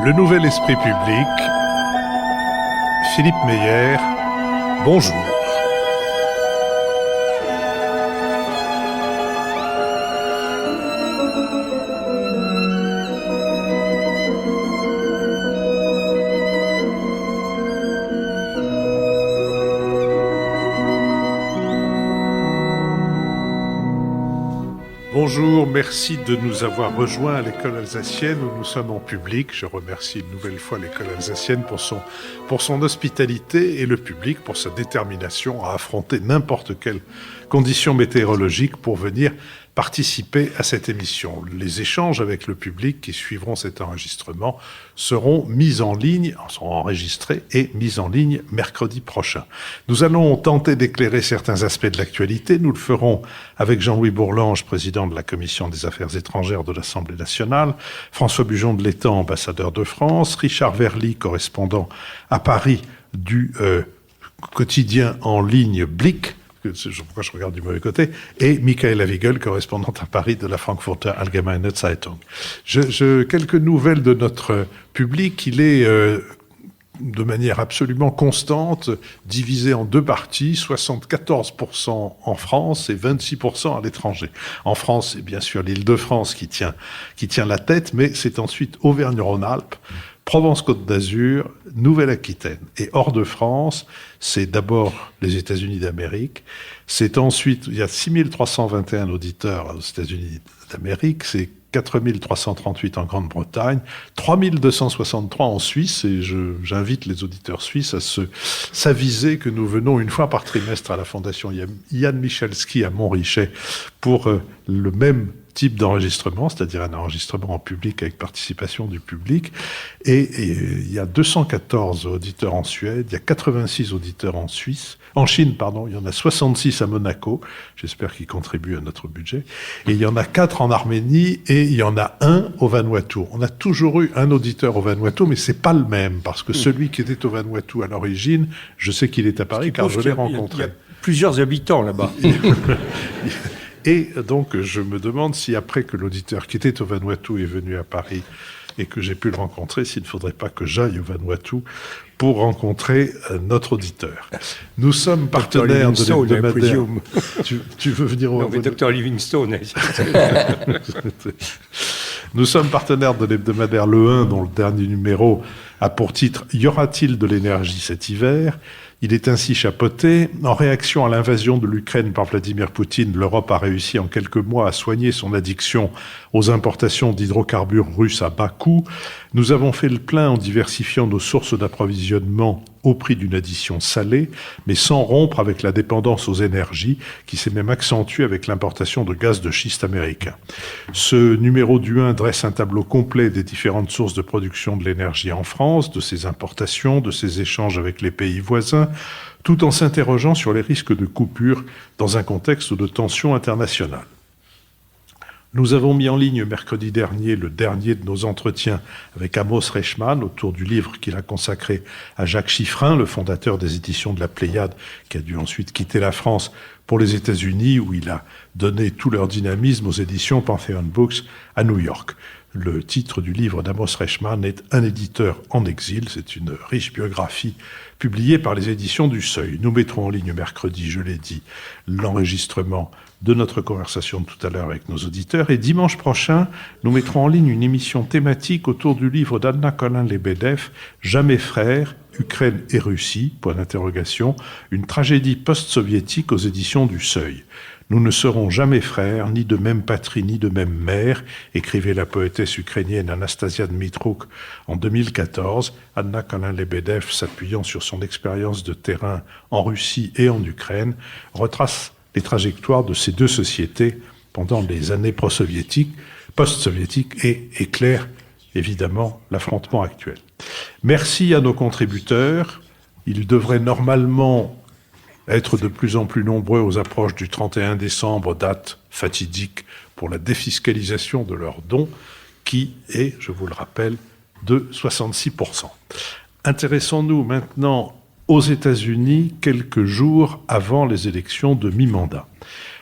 Le nouvel esprit public, Philippe Meyer, bonjour. Bonjour, merci de nous avoir rejoints à l'école alsacienne où nous sommes en public. Je remercie une nouvelle fois l'école alsacienne pour son hospitalité et le public pour sa détermination à affronter n'importe quelle condition météorologique pour venir participer à cette émission. Les échanges avec le public qui suivront cet enregistrement seront enregistrés et mis en ligne mercredi prochain. Nous allons tenter d'éclairer certains aspects de l'actualité. Nous le ferons avec Jean-Louis Bourlange, président de la Commission des Affaires étrangères de l'Assemblée nationale, François Bujon de l'Étang, ambassadeur de France, Richard Verly, correspondant à Paris du quotidien en ligne Blick, pourquoi je regarde du mauvais côté, et Michaela Wiegel, correspondante à Paris de la Frankfurter Allgemeine Zeitung. Quelques nouvelles de notre public. Il est de manière absolument constante divisé en deux parties, 74% en France et 26% à l'étranger. En France, c'est bien sûr l'Île-de-France qui tient la tête, mais c'est ensuite Auvergne-Rhône-Alpes, Provence-Côte d'Azur, Nouvelle-Aquitaine. Et hors de France, c'est d'abord les États-Unis d'Amérique. C'est ensuite, il y a 6321 auditeurs aux États-Unis d'Amérique. C'est 4338 en Grande-Bretagne, 3263 en Suisse. Et j'invite les auditeurs suisses à s'aviser que nous venons une fois par trimestre à la Fondation Yann Michalski à Montrichet pour le même type d'enregistrement, c'est-à-dire un enregistrement en public avec participation du public. Et il y a 214 auditeurs en Suède, il y a 86 auditeurs en Chine, il y en a 66 à Monaco, j'espère qu'ils contribuent à notre budget, et il y en a 4 en Arménie, et il y en a 1 au Vanuatu. On a toujours eu un auditeur au Vanuatu, mais c'est pas le même, parce que celui qui était au Vanuatu à l'origine, je sais qu'il est à Paris, car je l'ai rencontré. Il y a plusieurs habitants là-bas. Et donc, je me demande si après que l'auditeur qui était au Vanuatu est venu à Paris et que j'ai pu le rencontrer, s'il ne faudrait pas que j'aille au Vanuatu pour rencontrer notre auditeur. Nous sommes partenaires de l'hebdomadaire... Tu veux venir au Vanuatu ? Dr Livingstone. Nous sommes partenaires de l'hebdomadaire Le 1, dont le dernier numéro a pour titre « Y aura-t-il de l'énergie cet hiver ?» Il est ainsi chapeauté. En réaction à l'invasion de l'Ukraine par Vladimir Poutine, l'Europe a réussi en quelques mois à soigner son addiction aux importations d'hydrocarbures russes à bas coût. Nous avons fait le plein en diversifiant nos sources d'approvisionnement au prix d'une addition salée, mais sans rompre avec la dépendance aux énergies, qui s'est même accentuée avec l'importation de gaz de schiste américain. Ce numéro du 1 dresse un tableau complet des différentes sources de production de l'énergie en France, de ses importations, de ses échanges avec les pays voisins, tout en s'interrogeant sur les risques de coupure dans un contexte de tension internationale. Nous avons mis en ligne mercredi dernier le dernier de nos entretiens avec Amos Reichmann autour du livre qu'il a consacré à Jacques Chiffrin, le fondateur des éditions de la Pléiade, qui a dû ensuite quitter la France pour les États-Unis, où il a donné tout leur dynamisme aux éditions Pantheon Books à New York. Le titre du livre d'Amos Reichmann est « Un éditeur en exil ». C'est une riche biographie publiée par les éditions du Seuil. Nous mettrons en ligne mercredi, je l'ai dit, l'enregistrement de notre conversation de tout à l'heure avec nos auditeurs. Et dimanche prochain, nous mettrons en ligne une émission thématique autour du livre d'Anna Colin-Lebedev, « Jamais frères, Ukraine et Russie », point d'interrogation, une tragédie post-soviétique aux éditions du Seuil. Nous ne serons jamais frères, ni de même patrie, ni de même mère, écrivait la poétesse ukrainienne Anastasia Dmitrouk en 2014. Anna Colin-Lebedev, s'appuyant sur son expérience de terrain en Russie et en Ukraine, retrace les trajectoires de ces deux sociétés pendant les années post-soviétiques et éclaire évidemment l'affrontement actuel. Merci à nos contributeurs. Ils devraient normalement être de plus en plus nombreux aux approches du 31 décembre, date fatidique pour la défiscalisation de leurs dons, qui est, je vous le rappelle, de 66%. Intéressons-nous maintenant aux États-Unis quelques jours avant les élections de mi-mandat.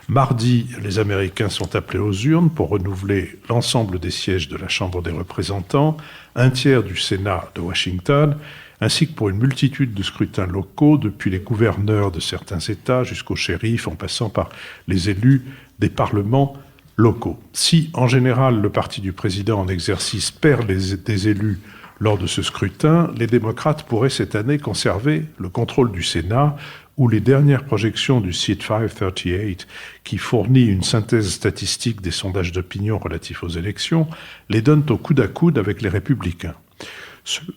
Mardi, les Américains sont appelés aux urnes pour renouveler l'ensemble des sièges de la Chambre des représentants, un tiers du Sénat de Washington, ainsi que pour une multitude de scrutins locaux, depuis les gouverneurs de certains États jusqu'aux shérifs, en passant par les élus des parlements locaux. Si, en général, le parti du président en exercice perd des élus lors de ce scrutin, les démocrates pourraient cette année conserver le contrôle du Sénat, où les dernières projections du site 538, qui fournit une synthèse statistique des sondages d'opinion relatifs aux élections, les donnent au coude à coude avec les républicains.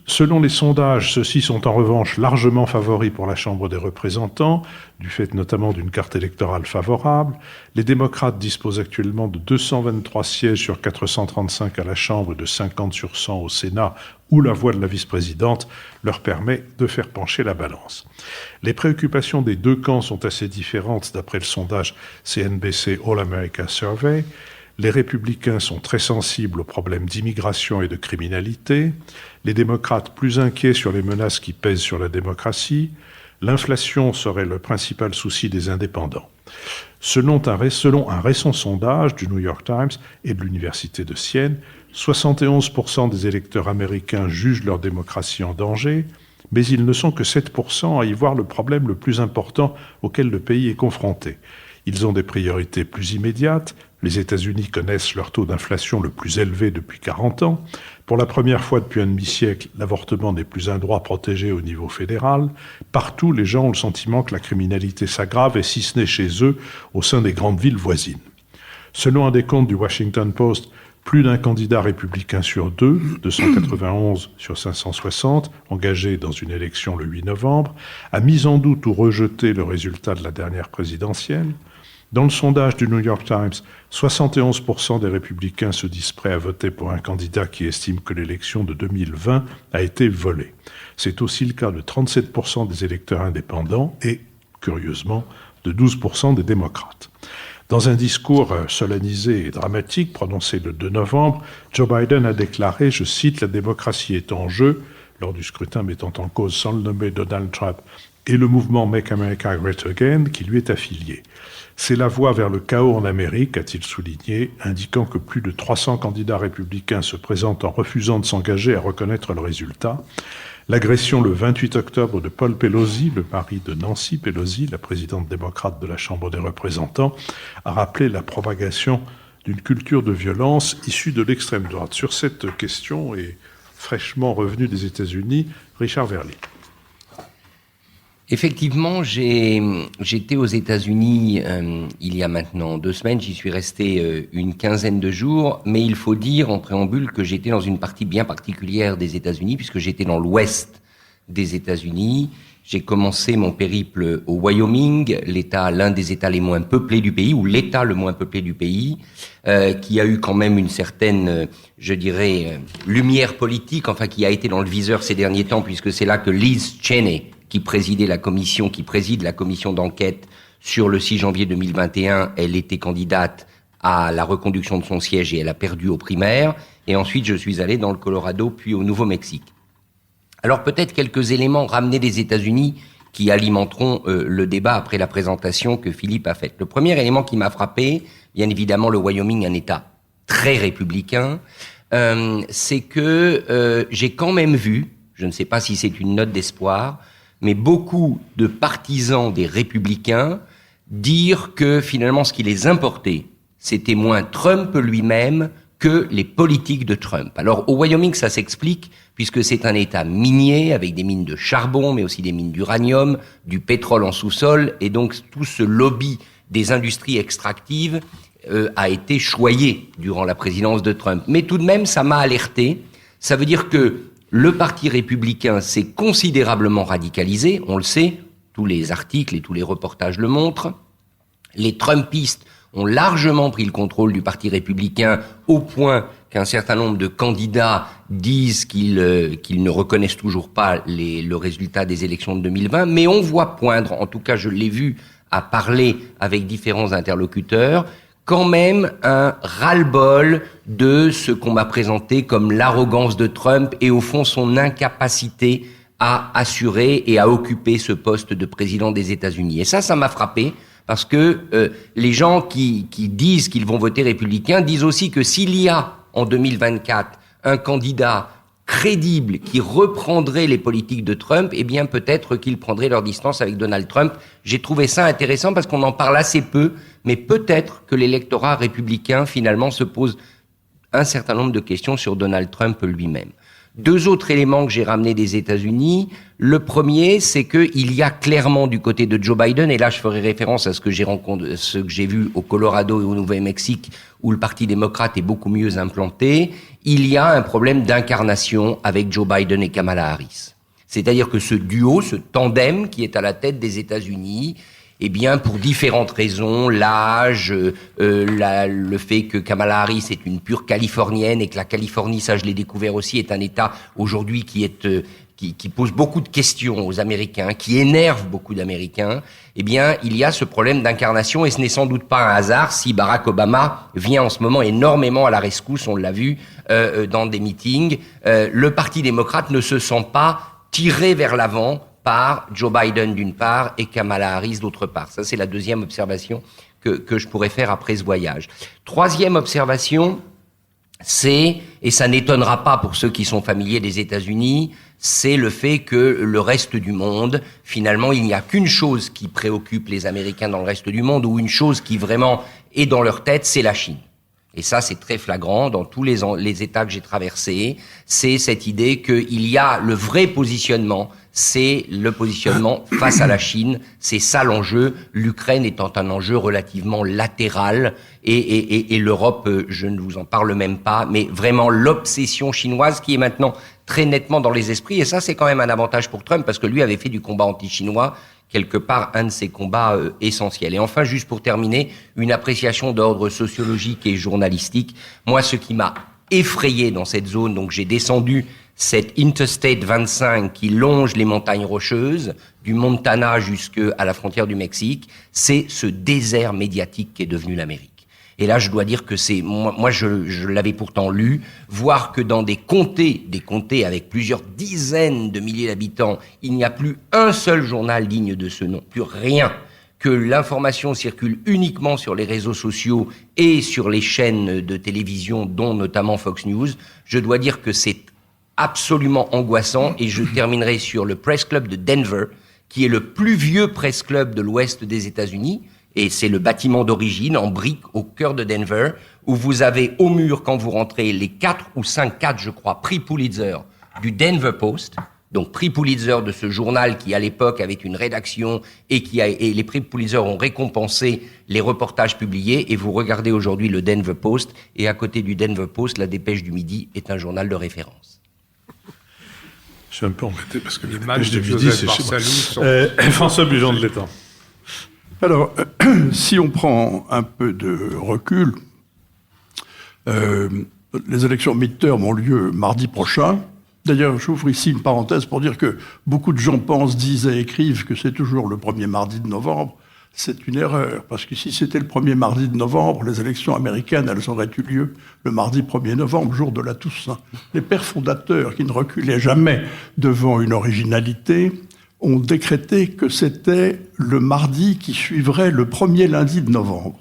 Selon les sondages, ceux-ci sont en revanche largement favoris pour la Chambre des représentants, du fait notamment d'une carte électorale favorable. Les démocrates disposent actuellement de 223 sièges sur 435 à la Chambre et de 50 sur 100 au Sénat, où la voix de la vice-présidente leur permet de faire pencher la balance. Les préoccupations des deux camps sont assez différentes d'après le sondage CNBC All America Survey. Les républicains sont très sensibles aux problèmes d'immigration et de criminalité, les démocrates plus inquiets sur les menaces qui pèsent sur la démocratie, l'inflation serait le principal souci des indépendants. Selon un récent sondage du New York Times et de l'Université de Sienne, 71% des électeurs américains jugent leur démocratie en danger, mais ils ne sont que 7% à y voir le problème le plus important auquel le pays est confronté. Ils ont des priorités plus immédiates. Les États-Unis connaissent leur taux d'inflation le plus élevé depuis 40 ans. Pour la première fois depuis un demi-siècle, l'avortement n'est plus un droit protégé au niveau fédéral. Partout, les gens ont le sentiment que la criminalité s'aggrave, et si ce n'est chez eux, au sein des grandes villes voisines. Selon un décompte du Washington Post, plus d'un candidat républicain sur deux, 291 sur 560, engagé dans une élection le 8 novembre, a mis en doute ou rejeté le résultat de la dernière présidentielle. Dans le sondage du New York Times, 71% des républicains se disent prêts à voter pour un candidat qui estime que l'élection de 2020 a été volée. C'est aussi le cas de 37% des électeurs indépendants et, curieusement, de 12% des démocrates. Dans un discours solennalisé et dramatique prononcé le 2 novembre, Joe Biden a déclaré, je cite, « La démocratie est en jeu », lors du scrutin mettant en cause sans le nommer Donald Trump et le mouvement Make America Great Again qui lui est affilié. C'est la voie vers le chaos en Amérique, a-t-il souligné, indiquant que plus de 300 candidats républicains se présentent en refusant de s'engager à reconnaître le résultat. L'agression le 28 octobre de Paul Pelosi, le mari de Nancy Pelosi, la présidente démocrate de la Chambre des représentants, a rappelé la propagation d'une culture de violence issue de l'extrême droite. Sur cette question, et fraîchement revenu des États-Unis, Richard Verly. Effectivement, j'étais aux États-Unis il y a maintenant 2 semaines. J'y suis resté une quinzaine de jours. Mais il faut dire en préambule que j'étais dans une partie bien particulière des États-Unis, puisque j'étais dans l'ouest des États-Unis. J'ai commencé mon périple au Wyoming, l'un des États les moins peuplés du pays, ou l'État le moins peuplé du pays, qui a eu quand même une certaine, je dirais, lumière politique, enfin qui a été dans le viseur ces derniers temps, puisque c'est là que Liz Cheney, qui préside la commission d'enquête sur le 6 janvier 2021, elle était candidate à la reconduction de son siège et elle a perdu aux primaires. Et ensuite, je suis allé dans le Colorado, puis au Nouveau-Mexique. Alors peut-être quelques éléments ramenés des États-Unis qui alimenteront le débat après la présentation que Philippe a faite. Le premier élément qui m'a frappé, bien évidemment le Wyoming, un État très républicain, c'est que j'ai quand même vu, je ne sais pas si c'est une note d'espoir, mais beaucoup de partisans des républicains dire que finalement ce qui les importait, c'était moins Trump lui-même que les politiques de Trump. Alors au Wyoming, ça s'explique puisque c'est un État minier avec des mines de charbon, mais aussi des mines d'uranium, du pétrole en sous-sol, et donc tout ce lobby des industries extractives a été choyé durant la présidence de Trump. Mais tout de même, ça m'a alerté. Ça veut dire que le parti républicain s'est considérablement radicalisé, on le sait, tous les articles et tous les reportages le montrent. Les Trumpistes ont largement pris le contrôle du parti républicain au point qu'un certain nombre de candidats disent qu'ils ne reconnaissent toujours pas le résultat des élections de 2020, mais on voit poindre, en tout cas je l'ai vu à parler avec différents interlocuteurs, quand même un ras-le-bol de ce qu'on m'a présenté comme l'arrogance de Trump et au fond son incapacité à assurer et à occuper ce poste de président des États-Unis. Et ça m'a frappé Parce que les gens qui disent qu'ils vont voter républicain disent aussi que s'il y a en 2024 un candidat crédible qui reprendrait les politiques de Trump, eh bien peut-être qu'ils prendraient leur distance avec Donald Trump. J'ai trouvé ça intéressant parce qu'on en parle assez peu, mais peut-être que l'électorat républicain finalement se pose un certain nombre de questions sur Donald Trump lui-même. Deux autres éléments que j'ai ramenés des États-Unis. Le premier, c'est qu'il y a clairement du côté de Joe Biden, et là je ferai référence à ce que j'ai vu au Colorado et au Nouveau-Mexique, où le Parti démocrate est beaucoup mieux implanté, il y a un problème d'incarnation avec Joe Biden et Kamala Harris. C'est-à-dire que ce duo, ce tandem qui est à la tête des États-Unis, eh bien, pour différentes raisons, l'âge, le fait que Kamala Harris est une pure Californienne et que la Californie, ça je l'ai découvert aussi, est un État aujourd'hui qui pose beaucoup de questions aux Américains, qui énerve beaucoup d'Américains, eh bien, il y a ce problème d'incarnation et ce n'est sans doute pas un hasard si Barack Obama vient en ce moment énormément à la rescousse, on l'a vu dans des meetings. Le Parti démocrate ne se sent pas tiré vers l'avant par Joe Biden d'une part et Kamala Harris d'autre part. Ça, c'est la deuxième observation que je pourrais faire après ce voyage. Troisième observation, c'est, et ça n'étonnera pas pour ceux qui sont familiers des États-Unis, c'est le fait que le reste du monde, finalement, il n'y a qu'une chose qui préoccupe les Américains dans le reste du monde, ou une chose qui vraiment est dans leur tête, c'est la Chine. Et ça, c'est très flagrant dans tous les États que j'ai traversés. C'est cette idée qu'il y a le vrai positionnement, c'est le positionnement face à la Chine. C'est ça l'enjeu. L'Ukraine étant un enjeu relativement latéral et l'Europe, je ne vous en parle même pas, mais vraiment l'obsession chinoise qui est maintenant très nettement dans les esprits. Et ça, c'est quand même un avantage pour Trump parce que lui avait fait du combat anti-chinois quelque part un de ses combats essentiels. Et enfin, juste pour terminer, une appréciation d'ordre sociologique et journalistique. Moi, ce qui m'a effrayé dans cette zone, donc j'ai descendu cette Interstate 25 qui longe les montagnes rocheuses, du Montana jusqu'à la frontière du Mexique, c'est ce désert médiatique qui est devenu l'Amérique. Et là, je dois dire que c'est, moi je l'avais pourtant lu, voir que dans des comtés avec plusieurs dizaines de milliers d'habitants, il n'y a plus un seul journal digne de ce nom, plus rien, que l'information circule uniquement sur les réseaux sociaux et sur les chaînes de télévision, dont notamment Fox News, je dois dire que c'est absolument angoissant. Et je terminerai sur le Press Club de Denver, qui est le plus vieux press club de l'ouest des États-Unis, et c'est le bâtiment d'origine, en briques, au cœur de Denver, où vous avez au mur, quand vous rentrez, les 4 ou 5, je crois, prix Pulitzer du Denver Post. Donc, prix Pulitzer de ce journal qui, à l'époque, avait une rédaction et les prix Pulitzer ont récompensé les reportages publiés. Et vous regardez aujourd'hui le Denver Post, et à côté du Denver Post, la Dépêche du Midi est un journal de référence. Je suis un peu embêté parce que les matchs de Midi, c'est chez moi. François Bujon de l'Étang. Alors, si on prend un peu de recul, les élections midterm ont lieu mardi prochain. D'ailleurs, j'ouvre ici une parenthèse pour dire que beaucoup de gens pensent, disent et écrivent que c'est toujours le premier mardi de novembre. C'est une erreur, parce que si c'était le premier mardi de novembre, les élections américaines, elles auraient eu lieu le mardi 1er novembre, jour de la Toussaint. Les pères fondateurs, qui ne reculaient jamais devant une originalité, ont décrété que c'était le mardi qui suivrait le premier lundi de novembre.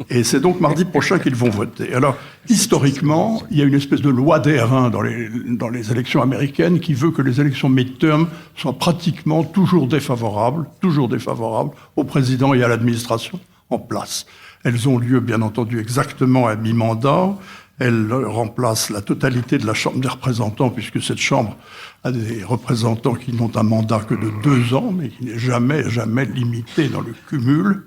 Et c'est donc mardi prochain qu'ils vont voter. Alors, historiquement, il y a une espèce de loi d'airain dans les élections américaines qui veut que les élections midterm soient pratiquement toujours défavorables au président et à l'administration en place. Elles ont lieu, bien entendu, exactement à mi-mandat. Elles remplacent la totalité de la Chambre des représentants, puisque cette Chambre a des représentants qui n'ont un mandat que de 2 ans, mais qui n'est jamais limité dans le cumul.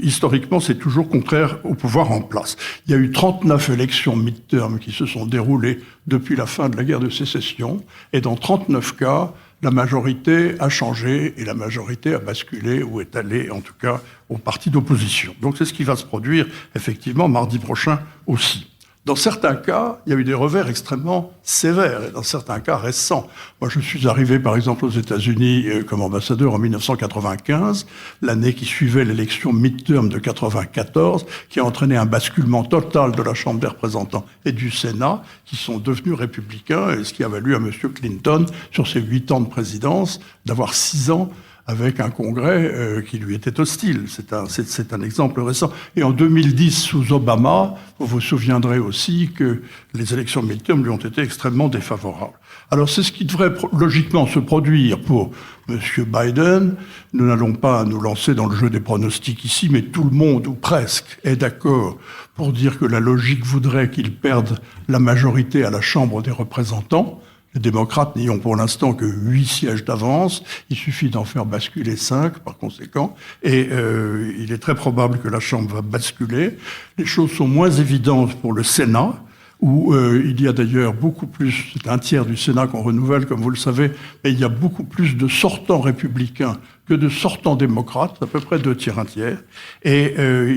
Historiquement, c'est toujours contraire au pouvoir en place. Il y a eu 39 élections midterm qui se sont déroulées depuis la fin de la guerre de sécession, et dans 39 cas, la majorité a changé et la majorité a basculé ou est allée, en tout cas, au parti d'opposition. Donc c'est ce qui va se produire, effectivement, mardi prochain aussi. Dans certains cas, il y a eu des revers extrêmement sévères, et dans certains cas récents. Moi, je suis arrivé, par exemple, aux États-Unis comme ambassadeur en 1995, l'année qui suivait l'élection midterm de 94, qui a entraîné un basculement total de la Chambre des représentants et du Sénat, qui sont devenus républicains, et ce qui a valu à M. Clinton, sur ses 8 ans de présidence, d'avoir 6 ans avec un Congrès qui lui était hostile. C'est un exemple récent. Et en 2010, sous Obama, vous vous souviendrez aussi que les élections midterm lui ont été extrêmement défavorables. Alors c'est ce qui devrait logiquement se produire pour M. Biden. Nous n'allons pas nous lancer dans le jeu des pronostics ici, mais tout le monde, ou presque, est d'accord pour dire que la logique voudrait qu'il perde la majorité à la Chambre des représentants. Les démocrates n'y ont pour l'instant que 8 sièges d'avance. Il suffit d'en faire basculer 5, par conséquent. Et il est très probable que la Chambre va basculer. Les choses sont moins évidentes pour le Sénat, où il y a d'ailleurs beaucoup plus, c'est un tiers du Sénat qu'on renouvelle, comme vous le savez, mais il y a beaucoup plus de sortants républicains que de sortants démocrates, à peu près 2 tiers, 1 tiers. Et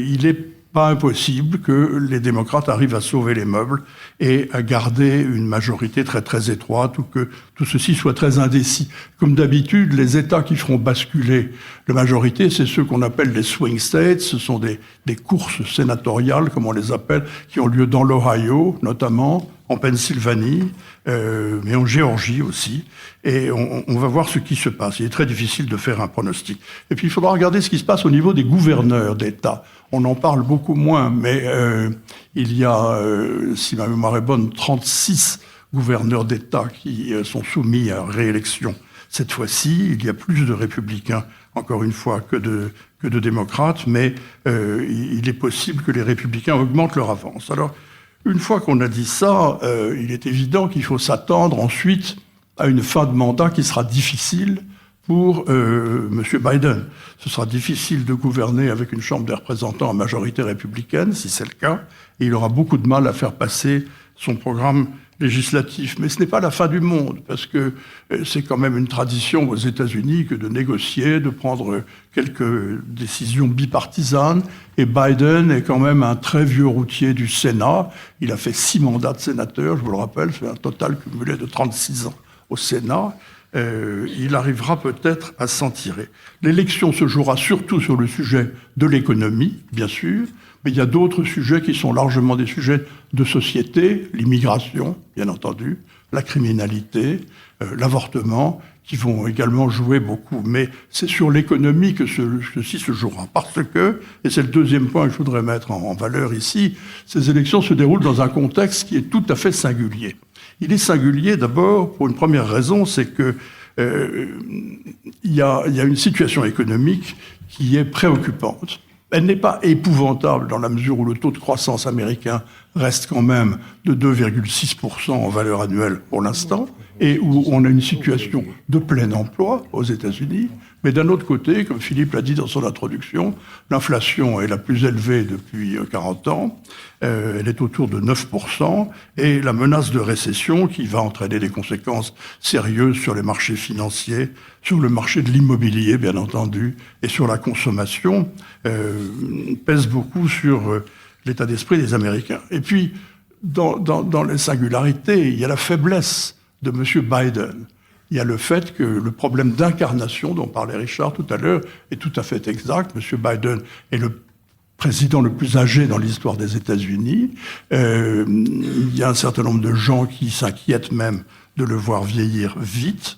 il est pas impossible que les démocrates arrivent à sauver les meubles et à garder une majorité très très étroite, ou que tout ceci soit très indécis. Comme d'habitude, les États qui feront basculer la majorité, c'est ceux qu'on appelle les swing states. Ce sont des courses sénatoriales, comme on les appelle, qui ont lieu dans l'Ohio, notamment, en Pennsylvanie, mais en Géorgie aussi. Et on va voir ce qui se passe. Il est très difficile de faire un pronostic. Et puis il faudra regarder ce qui se passe au niveau des gouverneurs d'État. On en parle beaucoup moins, mais il y a, si ma mémoire est bonne, 36 gouverneurs d'État qui sont soumis à réélection. Cette fois-ci, il y a plus de républicains, encore une fois, que de démocrates, mais il est possible que les républicains augmentent leur avance. Alors, une fois qu'on a dit ça, il est évident qu'il faut s'attendre ensuite à une fin de mandat qui sera difficile pour M. Biden. Ce sera difficile de gouverner avec une Chambre des représentants à majorité républicaine, si c'est le cas, et il aura beaucoup de mal à faire passer son programme législatif. Mais ce n'est pas la fin du monde, parce que c'est quand même une tradition aux États-Unis que de négocier, de prendre quelques décisions bipartisanes. Et Biden est quand même un très vieux routier du Sénat. Il a fait 6 mandats de sénateur, je vous le rappelle, c'est un total cumulé de 36 ans au Sénat. Il arrivera peut-être à s'en tirer. L'élection se jouera surtout sur le sujet de l'économie, bien sûr, mais il y a d'autres sujets qui sont largement des sujets de société, l'immigration, bien entendu, la criminalité, l'avortement, qui vont également jouer beaucoup. Mais c'est sur l'économie que ceci se jouera. Parce que, et c'est le deuxième point que je voudrais mettre en valeur ici, ces élections se déroulent dans un contexte qui est tout à fait singulier. Il est singulier d'abord pour une première raison, c'est que il y a une situation économique qui est préoccupante. Elle n'est pas épouvantable dans la mesure où le taux de croissance américain reste quand même de 2,6% en valeur annuelle pour l'instant, et où on a une situation de plein emploi aux États-Unis. Mais d'un autre côté, comme Philippe l'a dit dans son introduction, l'inflation est la plus élevée depuis 40 ans. Elle est autour de 9%, et la menace de récession qui va entraîner des conséquences sérieuses sur les marchés financiers, sur le marché de l'immobilier, bien entendu, et sur la consommation, pèse beaucoup sur l'état d'esprit des Américains. Et puis, dans les singularités, il y a la faiblesse de M. Biden. Il y a le fait que le problème d'incarnation dont parlait Richard tout à l'heure est tout à fait exact. M. Biden est le président le plus âgé dans l'histoire des États-Unis. Il y a un certain nombre de gens qui s'inquiètent même de le voir vieillir vite.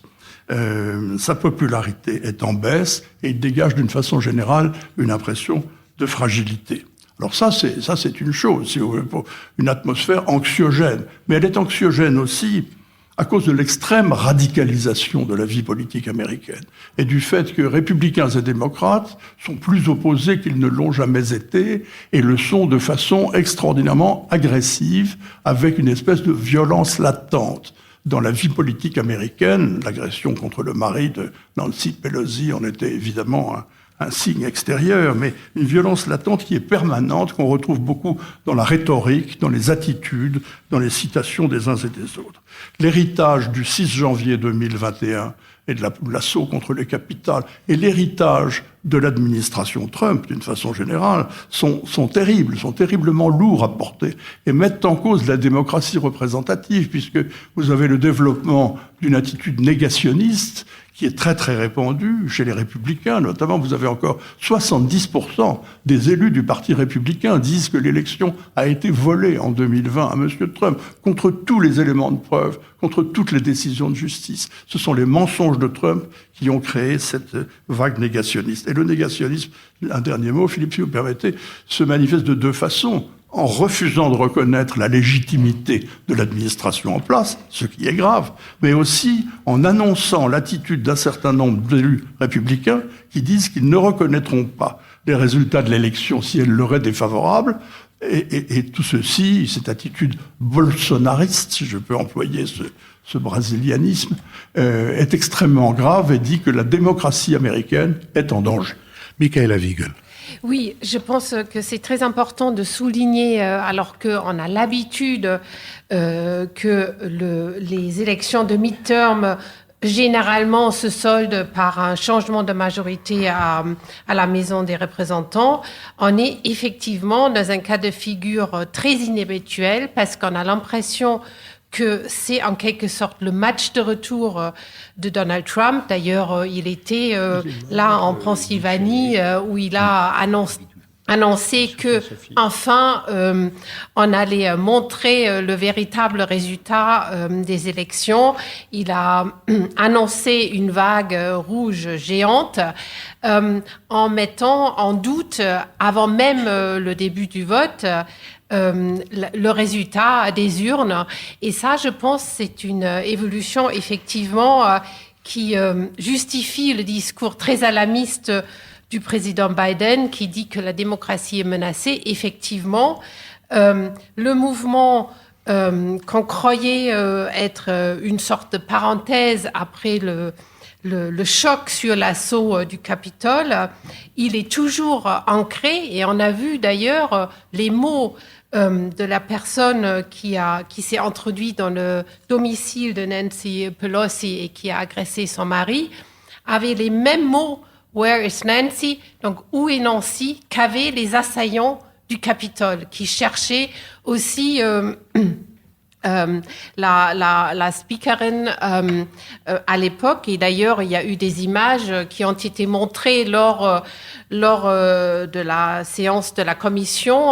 Sa popularité est en baisse et il dégage d'une façon générale une impression de fragilité. Alors ça c'est une chose, si vous voulez, une atmosphère anxiogène. Mais elle est anxiogène aussi à cause de l'extrême radicalisation de la vie politique américaine et du fait que républicains et démocrates sont plus opposés qu'ils ne l'ont jamais été et le sont de façon extraordinairement agressive, avec une espèce de violence latente. Dans la vie politique américaine, l'agression contre le mari de Nancy Pelosi en était évidemment un signe extérieur, mais une violence latente qui est permanente, qu'on retrouve beaucoup dans la rhétorique, dans les attitudes, dans les citations des uns et des autres. L'héritage du 6 janvier 2021 et de l'assaut contre les capitales et l'héritage de l'administration Trump, d'une façon générale, sont terribles, sont terriblement lourds à porter et mettent en cause la démocratie représentative, puisque vous avez le développement d'une attitude négationniste qui est très très répandue chez les républicains. Notamment, vous avez encore 70% des élus du Parti républicain disent que l'élection a été volée en 2020 à M. Trump, contre tous les éléments de preuve, contre toutes les décisions de justice. Ce sont les mensonges mensonges de Trump qui ont créé cette vague négationniste. Et le négationnisme, un dernier mot, Philippe, si vous permettez, se manifeste de deux façons. En refusant de reconnaître la légitimité de l'administration en place, ce qui est grave, mais aussi en annonçant l'attitude d'un certain nombre d'élus républicains qui disent qu'ils ne reconnaîtront pas les résultats de l'élection si elle leur est défavorable. Et tout ceci, cette attitude bolsonariste, si je peux employer ce brésilianisme, est extrêmement grave et dit que la démocratie américaine est en danger. Michaela Wiegel. Oui, je pense que c'est très important de souligner, alors qu'on a l'habitude que les élections de midterm généralement se soldent par un changement de majorité à la Maison des représentants. On est effectivement dans un cas de figure très inhabituel parce qu'on a l'impression que c'est en quelque sorte le match de retour de Donald Trump. D'ailleurs, il était là en Pennsylvanie où il a annoncé que enfin on allait montrer le véritable résultat des élections. Il a annoncé une vague rouge géante en mettant en doute, avant même le début du vote, le résultat des urnes. Et ça, je pense, c'est une évolution effectivement qui justifie le discours très alarmiste du président Biden qui dit que la démocratie est menacée. Effectivement, le mouvement qu'on croyait être une sorte de parenthèse après le choc sur l'assaut du Capitole, il est toujours ancré et on a vu d'ailleurs les mots de la personne qui s'est introduite dans le domicile de Nancy Pelosi et qui a agressé son mari, avait les mêmes mots « Where is Nancy ?» donc « Où est Nancy ?» qu'avaient les assaillants du Capitole, qui cherchaient aussi la speakerine à l'époque. Et d'ailleurs, il y a eu des images qui ont été montrées lors de la séance de la commission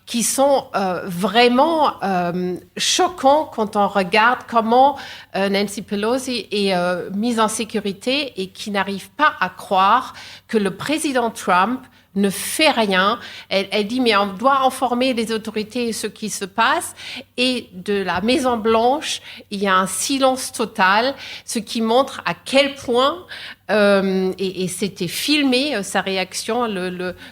qui sont vraiment choquants quand on regarde comment Nancy Pelosi est mise en sécurité et qui n'arrive pas à croire que le président Trump ne fait rien. Elle dit, mais on doit informer les autorités de ce qui se passe. Et de la Maison-Blanche, il y a un silence total, ce qui montre à quel point, et c'était filmé, sa réaction,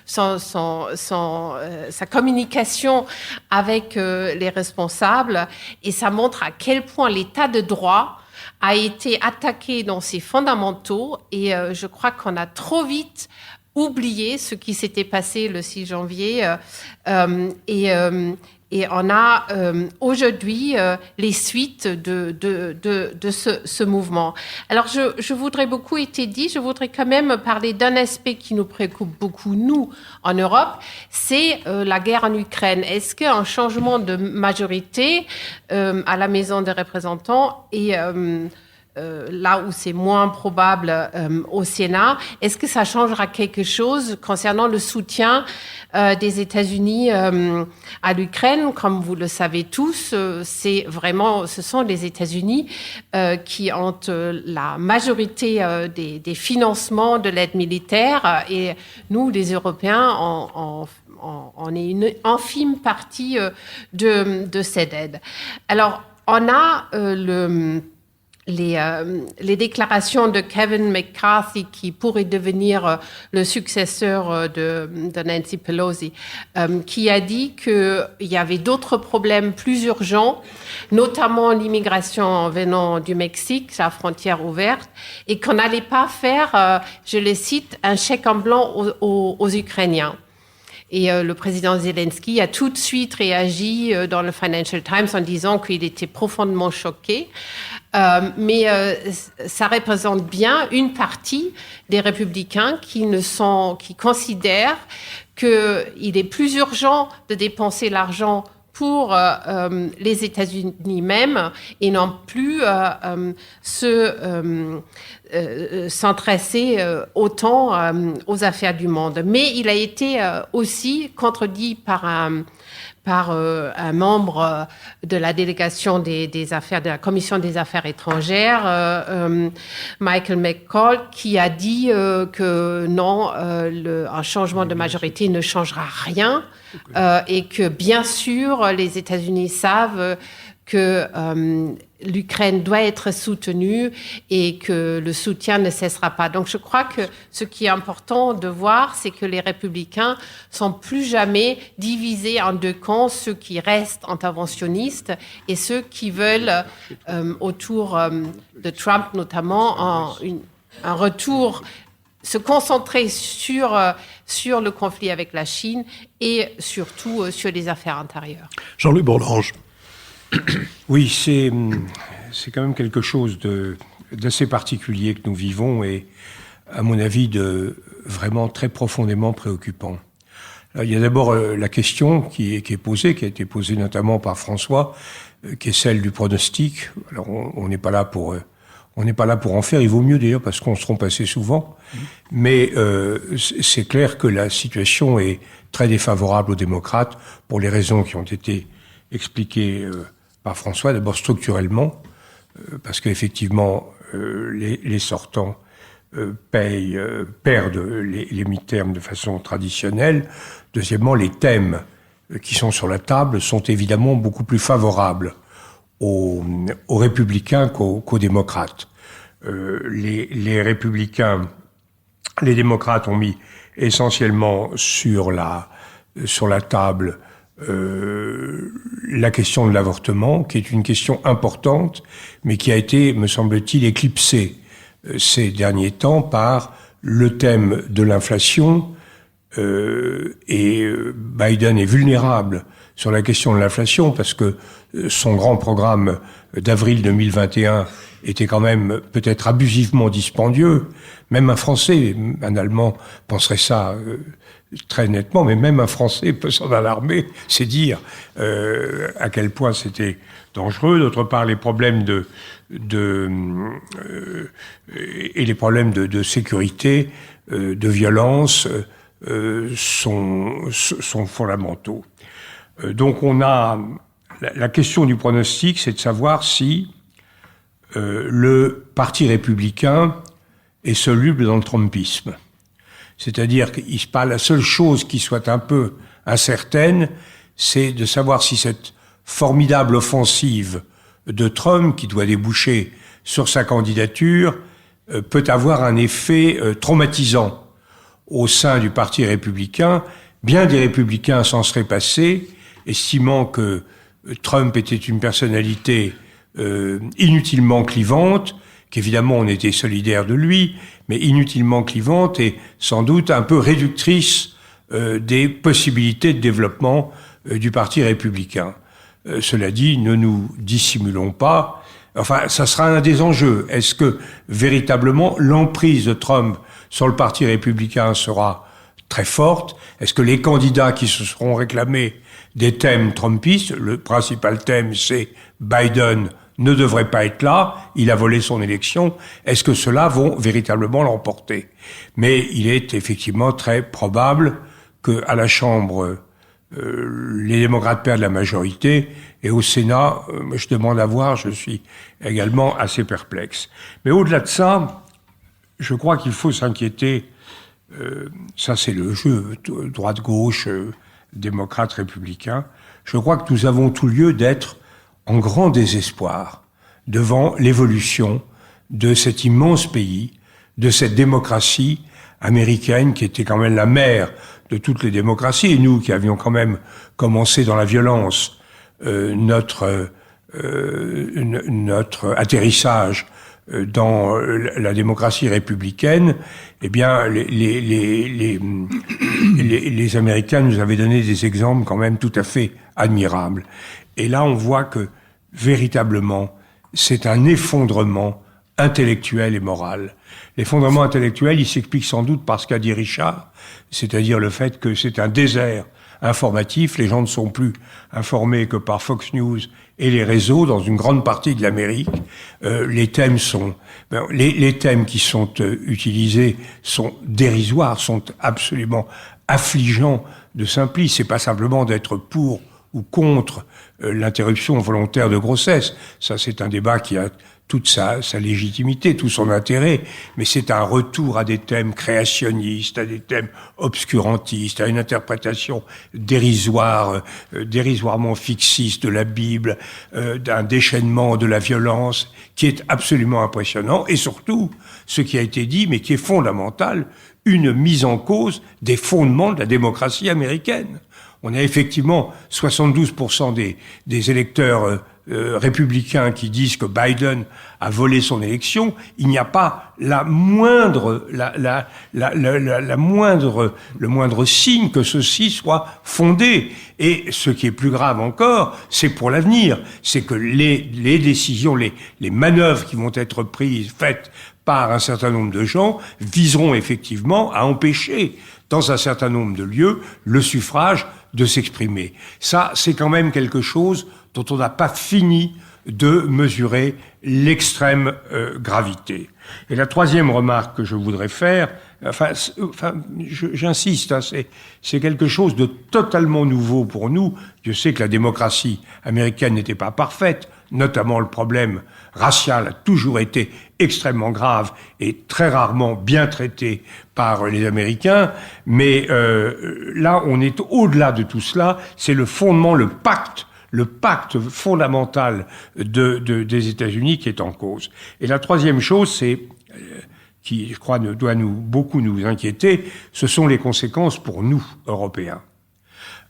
sa communication avec les responsables, et ça montre à quel point l'état de droit a été attaqué dans ses fondamentaux. Et je crois qu'on a trop vite oublier ce qui s'était passé le 6 janvier et on a aujourd'hui les suites de ce mouvement. Alors je voudrais beaucoup été dit, je voudrais quand même parler d'un aspect qui nous préoccupe beaucoup, nous, en Europe, c'est la guerre en Ukraine. Est-ce qu'un changement de majorité à la Maison des représentants et là où c'est moins probable au Sénat, est-ce que ça changera quelque chose concernant le soutien des États-Unis à l'Ukraine? Comme vous le savez tous, ce sont les États-Unis qui ont la majorité des financements de l'aide militaire et nous, les Européens, on est une infime partie de cette aide. Alors, on a les déclarations de Kevin McCarthy qui pourrait devenir le successeur de Nancy Pelosi, qui a dit qu'il y avait d'autres problèmes plus urgents, notamment l'immigration venant du Mexique, sa frontière ouverte, et qu'on n'allait pas faire, je le cite, un chèque en blanc aux Ukrainiens. Et le président Zelensky a tout de suite réagi dans le Financial Times en disant qu'il était profondément choqué. Mais ça représente bien une partie des républicains qui considèrent qu'il est plus urgent de dépenser l'argent pour les États-Unis même et non plus s'intéresser autant aux affaires du monde. Mais il a été aussi contredit par un membre de la délégation des affaires, de la commission des affaires étrangères, Michael McCall, qui a dit que non, un changement de majorité ne changera rien et que bien sûr les États-Unis savent que l'Ukraine doit être soutenue et que le soutien ne cessera pas. Donc je crois que ce qui est important de voir, c'est que les républicains sont plus jamais divisés en deux camps, ceux qui restent interventionnistes et ceux qui veulent, autour de Trump notamment, un retour, se concentrer sur le conflit avec la Chine et surtout sur les affaires intérieures. Jean-Luc Bourlange. Oui, c'est quand même quelque chose d'assez particulier que nous vivons et, à mon avis, de vraiment très profondément préoccupant. Alors, il y a d'abord la question qui est posée, qui a été posée notamment par François, qui est celle du pronostic. Alors, on n'est pas là pour en faire. Il vaut mieux d'ailleurs parce qu'on se trompe assez souvent. Mais c'est clair que la situation est très défavorable aux démocrates pour les raisons qui ont été expliquées par François. D'abord structurellement, parce qu'effectivement les sortants perdent les mi-termes de façon traditionnelle. Deuxièmement, les thèmes qui sont sur la table sont évidemment beaucoup plus favorables aux républicains qu'aux démocrates. Les républicains, les démocrates ont mis essentiellement sur la table la question de l'avortement, qui est une question importante, mais qui a été, me semble-t-il, éclipsée ces derniers temps par le thème de l'inflation, et Biden est vulnérable sur la question de l'inflation parce que son grand programme d'avril 2021 était quand même peut-être abusivement dispendieux. Même un Français, un Allemand penserait ça très nettement, mais même un Français peut s'en alarmer, c'est dire à quel point c'était dangereux. D'autre part, les problèmes et les problèmes de sécurité, de violence sont fondamentaux. Donc on a la question du pronostic, c'est de savoir si le Parti républicain est soluble dans le trumpisme. C'est-à-dire la seule chose qui soit un peu incertaine, c'est de savoir si cette formidable offensive de Trump, qui doit déboucher sur sa candidature, peut avoir un effet traumatisant au sein du Parti républicain. Bien des républicains s'en seraient passés, estimant que Trump était une personnalité inutilement clivante, qu'évidemment on était solidaire de lui, mais inutilement clivante et sans doute un peu réductrice des possibilités de développement du Parti républicain. Cela dit, ne nous dissimulons pas. Enfin, ça sera un des enjeux. Est-ce que véritablement l'emprise de Trump sur le Parti républicain sera très forte? Est-ce que les candidats qui se seront réclamés des thèmes trumpistes, le principal thème c'est Biden ne devrait pas être là, il a volé son élection, est-ce que ceux-là vont véritablement l'emporter? Mais il est effectivement très probable qu'à la Chambre, les démocrates perdent la majorité, et au Sénat, je demande à voir, je suis également assez perplexe. Mais au-delà de ça, je crois qu'il faut s'inquiéter, ça c'est le jeu droite-gauche, démocrate-républicain, je crois que nous avons tout lieu d'être en grand désespoir devant l'évolution de cet immense pays, de cette démocratie américaine qui était quand même la mère de toutes les démocraties, et nous qui avions quand même commencé dans la violence notre atterrissage dans la démocratie républicaine, eh bien les Américains nous avaient donné des exemples quand même tout à fait admirables. Et là, on voit que, véritablement, c'est un effondrement intellectuel et moral. L'effondrement intellectuel, il s'explique sans doute par ce qu'a dit Richard, c'est-à-dire le fait que c'est un désert informatif. Les gens ne sont plus informés que par Fox News et les réseaux dans une grande partie de l'Amérique. Les thèmes les thèmes qui sont utilisés sont dérisoires, sont absolument affligeants de simplisme. C'est pas simplement d'être pour ou contre l'interruption volontaire de grossesse. Ça, c'est un débat qui a toute sa légitimité, tout son intérêt, mais c'est un retour à des thèmes créationnistes, à des thèmes obscurantistes, à une interprétation dérisoire, dérisoirement fixiste de la Bible, d'un déchaînement de la violence qui est absolument impressionnant, et surtout, ce qui a été dit, mais qui est fondamental, une mise en cause des fondements de la démocratie américaine. On a effectivement 72% des électeurs républicains qui disent que Biden a volé son élection. Il n'y a pas le moindre signe que ceci soit fondé. Et ce qui est plus grave encore, c'est pour l'avenir. C'est que les décisions, les manœuvres qui vont être faites par un certain nombre de gens viseront effectivement à empêcher, dans un certain nombre de lieux, le suffrage de s'exprimer. Ça, c'est quand même quelque chose dont on n'a pas fini de mesurer l'extrême gravité. Et la troisième remarque que je voudrais faire, j'insiste, hein, c'est quelque chose de totalement nouveau pour nous. Je sais que la démocratie américaine n'était pas parfaite, notamment le problème racial a toujours été extrêmement grave et très rarement bien traité par les Américains, mais là, on est au-delà de tout cela, c'est le fondement, le pacte fondamental des États-Unis qui est en cause. Et la troisième chose, c'est qui, je crois, doit beaucoup nous inquiéter, ce sont les conséquences pour nous, Européens.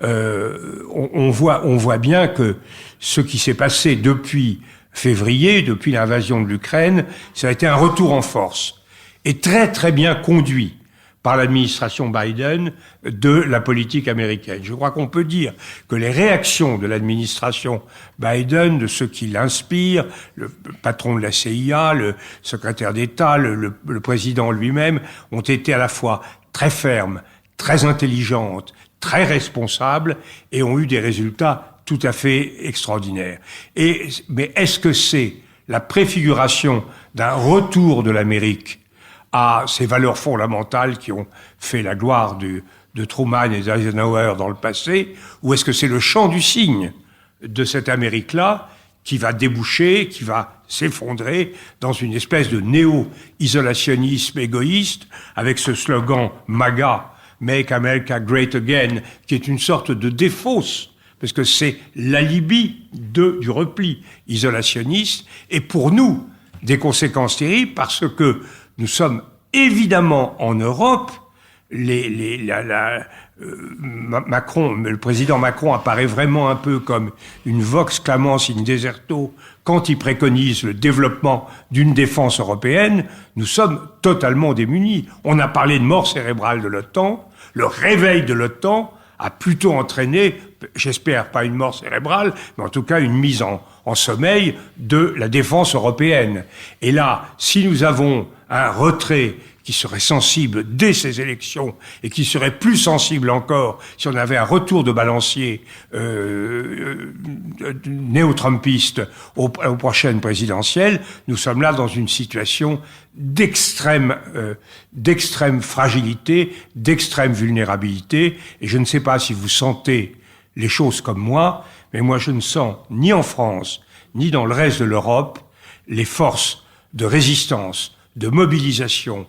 On voit bien que ce qui s'est passé depuis février, depuis l'invasion de l'Ukraine, ça a été un retour en force et très très bien conduit par l'administration Biden de la politique américaine. Je crois qu'on peut dire que les réactions de l'administration Biden, de ceux qui l'inspirent, le patron de la CIA, le secrétaire d'État, le président lui-même, ont été à la fois très fermes, très intelligentes, très responsables et ont eu des résultats tout à fait extraordinaires. Mais est-ce que c'est la préfiguration d'un retour de l'Amérique à ces valeurs fondamentales qui ont fait la gloire de Truman et d'Eisenhower dans le passé, ou est-ce que c'est le chant du cygne de cette Amérique-là qui va déboucher, qui va s'effondrer dans une espèce de néo-isolationnisme égoïste avec ce slogan MAGA, Make America Great Again, qui est une sorte de défausse, parce que c'est l'alibi du repli isolationniste, et pour nous, des conséquences terribles, parce que nous sommes évidemment en Europe, Macron, le président Macron apparaît vraiment un peu comme une vox clamans in deserto quand il préconise le développement d'une défense européenne. Nous sommes totalement démunis. On a parlé de mort cérébrale de l'OTAN. Le réveil de l'OTAN a plutôt entraîné, j'espère pas une mort cérébrale, mais en tout cas une mise en sommeil de la défense européenne. Et là, si nous avons un retrait qui serait sensible dès ces élections et qui serait plus sensible encore si on avait un retour de balancier néo-trumpiste aux prochaines présidentielles, nous sommes là dans une situation d'extrême fragilité, d'extrême vulnérabilité. Et je ne sais pas si vous sentez les choses comme moi, mais moi je ne sens ni en France, ni dans le reste de l'Europe, les forces de résistance, de mobilisation,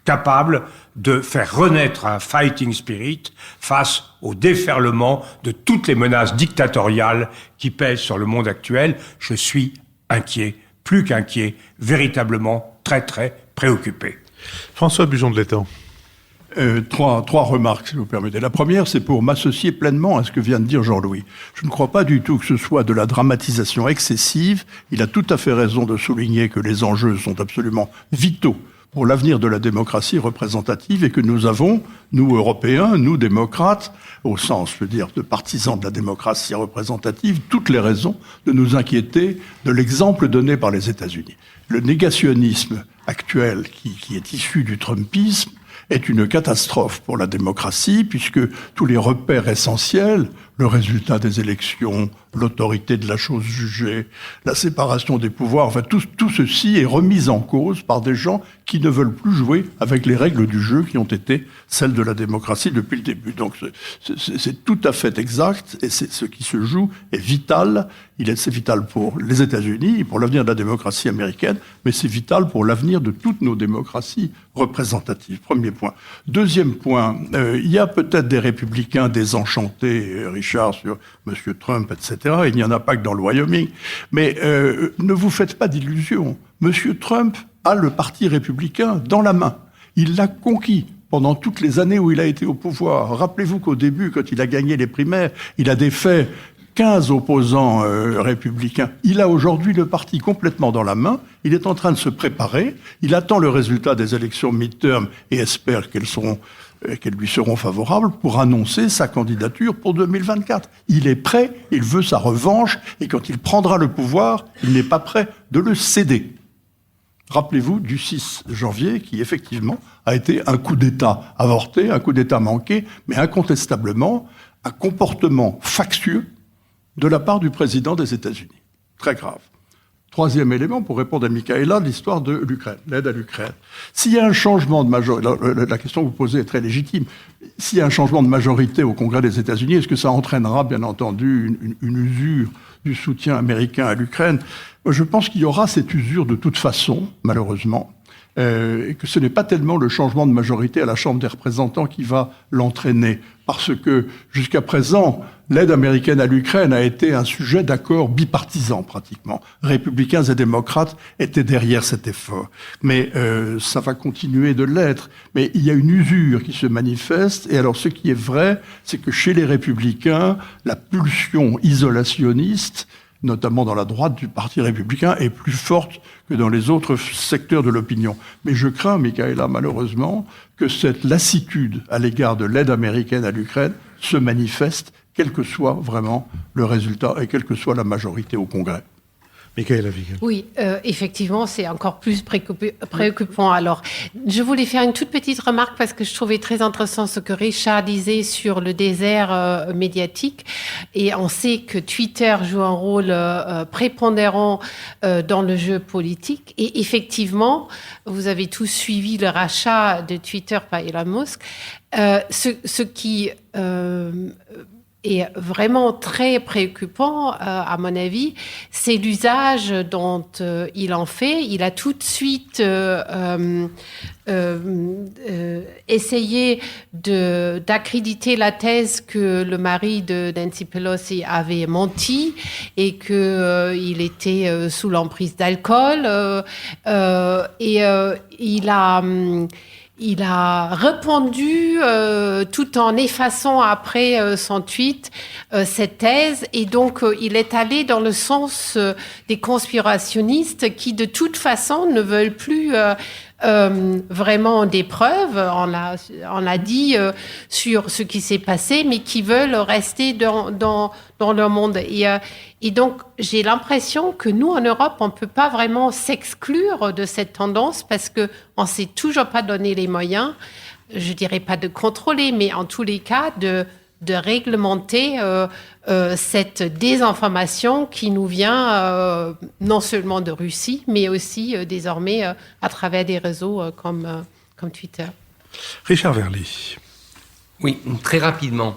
capables de faire renaître un fighting spirit face au déferlement de toutes les menaces dictatoriales qui pèsent sur le monde actuel. Je suis inquiet, plus qu'inquiet, véritablement très très préoccupé. François Bujon de l'Étang. Trois remarques, si vous permettez. La première, c'est pour m'associer pleinement à ce que vient de dire Jean-Louis. Je ne crois pas du tout que ce soit de la dramatisation excessive. Il a tout à fait raison de souligner que les enjeux sont absolument vitaux pour l'avenir de la démocratie représentative et que nous avons, nous Européens, nous démocrates, au sens, je veux dire, de partisans de la démocratie représentative, toutes les raisons de nous inquiéter de l'exemple donné par les États-Unis. Le négationnisme actuel qui est issu du trumpisme est une catastrophe pour la démocratie, puisque tous les repères essentiels, le résultat des élections, l'autorité de la chose jugée, la séparation des pouvoirs, enfin tout ceci est remis en cause par des gens qui ne veulent plus jouer avec les règles du jeu qui ont été celles de la démocratie depuis le début. Donc c'est tout à fait exact, et ce qui se joue est vital. C'est vital pour les États-Unis, pour l'avenir de la démocratie américaine, mais c'est vital pour l'avenir de toutes nos démocraties représentatives. Premier point. Deuxième point, il y a peut-être des républicains désenchantés, Richard, sur M. Trump, etc. Il n'y en a pas que dans le Wyoming. Mais ne vous faites pas d'illusions. M. Trump a le Parti républicain dans la main. Il l'a conquis pendant toutes les années où il a été au pouvoir. Rappelez-vous qu'au début, quand il a gagné les primaires, il a défait 15 opposants républicains. Il a aujourd'hui le parti complètement dans la main. Il est en train de se préparer. Il attend le résultat des élections midterm et espère qu'elles lui seront favorables pour annoncer sa candidature pour 2024. Il est prêt, il veut sa revanche, et quand il prendra le pouvoir, il n'est pas prêt de le céder. Rappelez-vous du 6 janvier, qui effectivement a été un coup d'État avorté, un coup d'État manqué, mais incontestablement un comportement factieux de la part du président des États-Unis. Très grave. Troisième élément, pour répondre à Michaela, l'histoire de l'Ukraine, l'aide à l'Ukraine. S'il y a un changement de majorité, la question que vous posez est très légitime, s'il y a un changement de majorité au Congrès des États-Unis, est-ce que ça entraînera, bien entendu, une usure du soutien américain à l'Ukraine? Je pense qu'il y aura cette usure de toute façon, malheureusement, et que ce n'est pas tellement le changement de majorité à la Chambre des représentants qui va l'entraîner, parce que jusqu'à présent, l'aide américaine à l'Ukraine a été un sujet d'accord bipartisan pratiquement. Républicains et démocrates étaient derrière cet effort. Mais ça va continuer de l'être. Mais il y a une usure qui se manifeste. Et alors ce qui est vrai, c'est que chez les républicains, la pulsion isolationniste, notamment dans la droite du Parti républicain, est plus forte que dans les autres secteurs de l'opinion. Mais je crains, Michaela, malheureusement, que cette lassitude à l'égard de l'aide américaine à l'Ukraine se manifeste, quel que soit vraiment le résultat et quelle que soit la majorité au Congrès. Michaela Wiegand. Oui, effectivement, c'est encore plus préoccupant. Alors, je voulais faire une toute petite remarque parce que je trouvais très intéressant ce que Richard disait sur le désert médiatique. Et on sait que Twitter joue un rôle prépondérant dans le jeu politique. Et effectivement, vous avez tous suivi le rachat de Twitter par Elon Musk. Ce qui est vraiment très préoccupant, à mon avis, c'est l'usage dont il en fait. Il a tout de suite essayé d'accréditer la thèse que le mari de Nancy Pelosi avait menti et qu'il était sous l'emprise d'alcool. Il a répandu, tout en effaçant après son tweet, cette thèse. Et donc, il est allé dans le sens des conspirationnistes qui, de toute façon, ne veulent plus vraiment des preuves. On a dit sur ce qui s'est passé, mais qui veulent rester dans leur monde. Et donc, j'ai l'impression que nous, en Europe, on ne peut pas vraiment s'exclure de cette tendance parce qu'on ne s'est toujours pas donné les moyens, je ne dirais pas de contrôler, mais en tous les cas, de réglementer cette désinformation qui nous vient non seulement de Russie, mais aussi désormais à travers des réseaux comme Twitter. Richard Verly. Oui, très rapidement.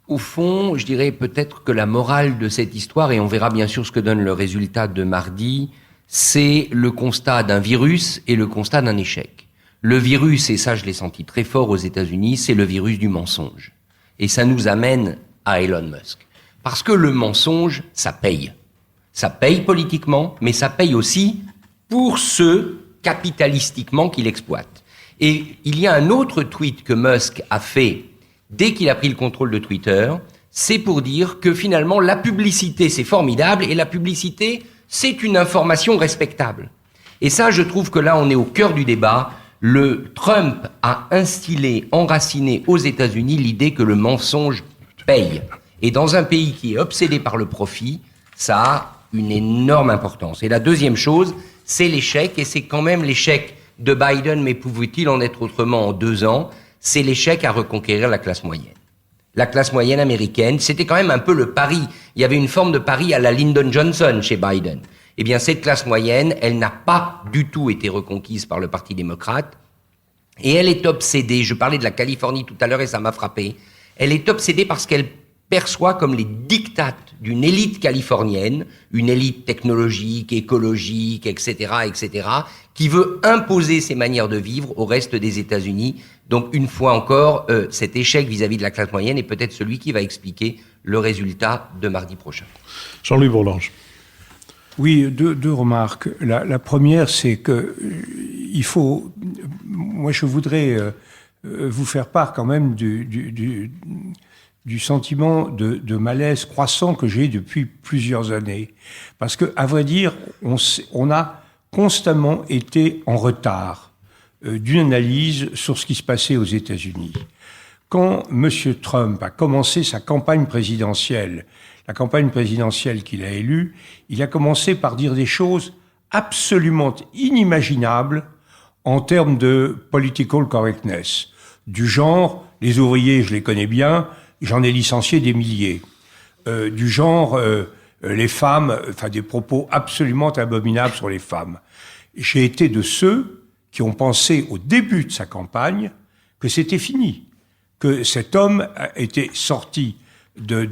Au fond, je dirais peut-être que la morale de cette histoire, et on verra bien sûr ce que donne le résultat de mardi, c'est le constat d'un virus et le constat d'un échec. Le virus, et ça je l'ai senti très fort aux États-Unis, c'est le virus du mensonge. Et ça nous amène à Elon Musk. Parce que le mensonge, ça paye. Ça paye politiquement, mais ça paye aussi pour ceux capitalistiquement qui l'exploitent. Et il y a un autre tweet que Musk a fait dès qu'il a pris le contrôle de Twitter, c'est pour dire que finalement la publicité c'est formidable et la publicité c'est une information respectable. Et ça, je trouve que là on est au cœur du débat. Le Trump a instillé, enraciné aux États-Unis l'idée que le mensonge paye. Et dans un pays qui est obsédé par le profit, ça a une énorme importance. Et la deuxième chose, c'est l'échec, et c'est quand même l'échec de Biden, mais pouvait-il en être autrement en 2 ans? C'est l'échec à reconquérir la classe moyenne. La classe moyenne américaine, c'était quand même un peu le pari. Il y avait une forme de pari à la Lyndon Johnson chez Biden. Eh bien, cette classe moyenne, elle n'a pas du tout été reconquise par le Parti démocrate. Et elle est obsédée, je parlais de la Californie tout à l'heure et ça m'a frappé, elle est obsédée parce qu'elle perçoit comme les dictates d'une élite californienne, une élite technologique, écologique, etc., etc., qui veut imposer ses manières de vivre au reste des États-Unis. Donc, une fois encore, cet échec vis-à-vis de la classe moyenne est peut-être celui qui va expliquer le résultat de mardi prochain. Jean-Louis Bourlange. Oui, deux remarques. La première, c'est que il faut... Moi, je voudrais vous faire part quand même du sentiment de malaise croissant que j'ai depuis plusieurs années. Parce que, à vrai dire, on a constamment été en retard d'une analyse sur ce qui se passait aux États-Unis. Quand M. Trump a commencé sa campagne présidentielle, la campagne présidentielle qu'il a élue, il a commencé par dire des choses absolument inimaginables en termes de political correctness. Du genre, les ouvriers, je les connais bien, j'en ai licencié des milliers. Du genre, les femmes, enfin des propos absolument abominables sur les femmes. J'ai été de ceux qui ont pensé au début de sa campagne que c'était fini, que cet homme était sorti de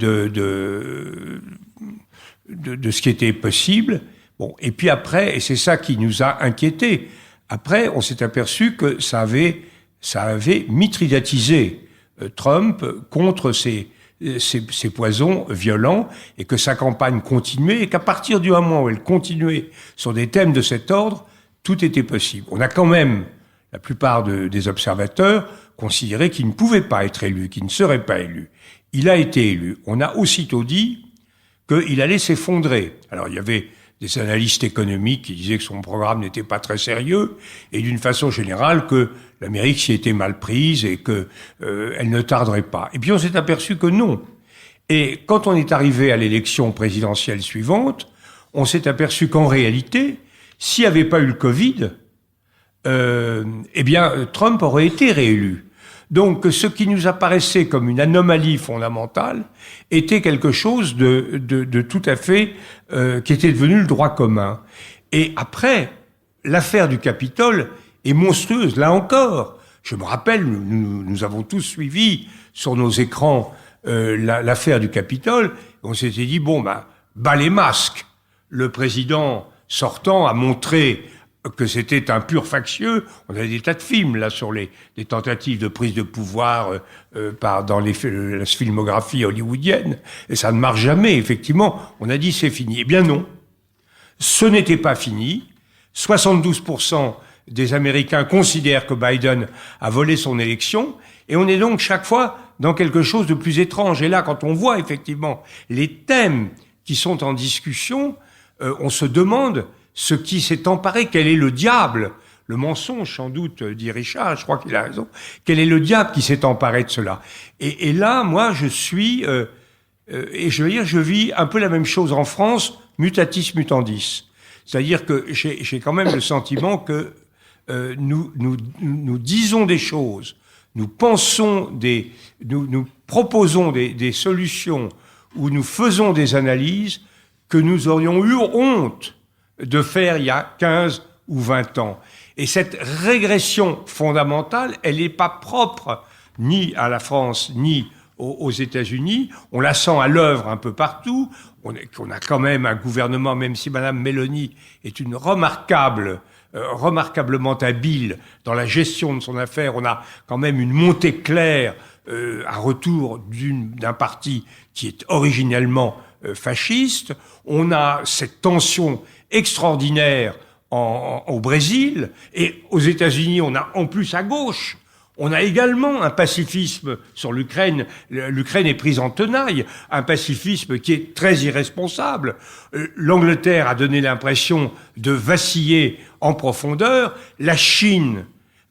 ce qui était possible. Bon, et puis après, et c'est ça qui nous a inquiétés, après on s'est aperçu que ça avait mitridatisé Trump contre ces poisons violents, et que sa campagne continuait, et qu'à partir du moment où elle continuait sur des thèmes de cet ordre, tout était possible. On a quand même, la plupart des observateurs, considéré qu'il ne pouvait pas être élu, qu'il ne serait pas élu. Il a été élu. On a aussitôt dit qu'il allait s'effondrer. Alors il y avait des analystes économiques qui disaient que son programme n'était pas très sérieux, et d'une façon générale que l'Amérique s'y était mal prise et que elle ne tarderait pas. Et puis on s'est aperçu que non. Et quand on est arrivé à l'élection présidentielle suivante, on s'est aperçu qu'en réalité, s'il n'y avait pas eu le Covid, eh bien Trump aurait été réélu. Donc ce qui nous apparaissait comme une anomalie fondamentale était quelque chose de tout à fait qui était devenu le droit commun. Et après, l'affaire du Capitole est monstrueuse. Là encore, je me rappelle, nous avons tous suivi sur nos écrans l'affaire du Capitole. On s'était dit, bon, bas les masques. Le président sortant a montré que c'était un pur factieux. On a des tas de films là sur les tentatives de prise de pouvoir dans la filmographie hollywoodienne, et ça ne marche jamais. Effectivement, on a dit c'est fini. Eh bien non, ce n'était pas fini. 72% des Américains considèrent que Biden a volé son élection, et on est donc chaque fois dans quelque chose de plus étrange. Et là, quand on voit effectivement les thèmes qui sont en discussion, on se demande ce qui s'est emparé, quel est le diable, le mensonge sans doute, dit Richard, je crois qu'il a raison, quel est le diable qui s'est emparé de cela. Et là, moi, je suis, et je veux dire, je vis un peu la même chose en France, mutatis mutandis. C'est-à-dire que j'ai quand même le sentiment que nous disons des choses, nous pensons nous proposons des solutions, ou nous faisons des analyses que nous aurions eu honte de faire il y a 15 ou 20 ans. Et cette régression fondamentale, elle n'est pas propre ni à la France, ni aux États-Unis. On la sent à l'œuvre un peu partout. On a quand même un gouvernement, même si Madame Meloni est une remarquablement habile dans la gestion de son affaire, on a quand même une montée claire, un retour d'un parti qui est originellement fasciste. On a cette tension extraordinaire au Brésil, et aux États-Unis, on a en plus à gauche, on a également un pacifisme sur l'Ukraine. L'Ukraine est prise en tenaille, un pacifisme qui est très irresponsable. L'Angleterre a donné l'impression de vaciller en profondeur. La Chine,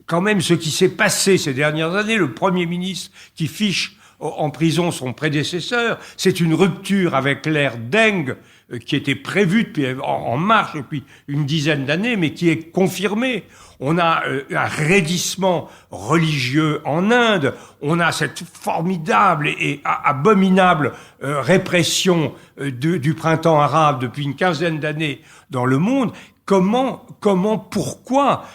quand même, ce qui s'est passé ces dernières années, le Premier ministre qui fiche en prison son prédécesseur, c'est une rupture avec l'ère Deng qui était prévu depuis, en marche depuis une dizaine d'années, mais qui est confirmé. On a un raidissement religieux en Inde, on a cette formidable et abominable répression du printemps arabe depuis une quinzaine d'années dans le monde. Pourquoi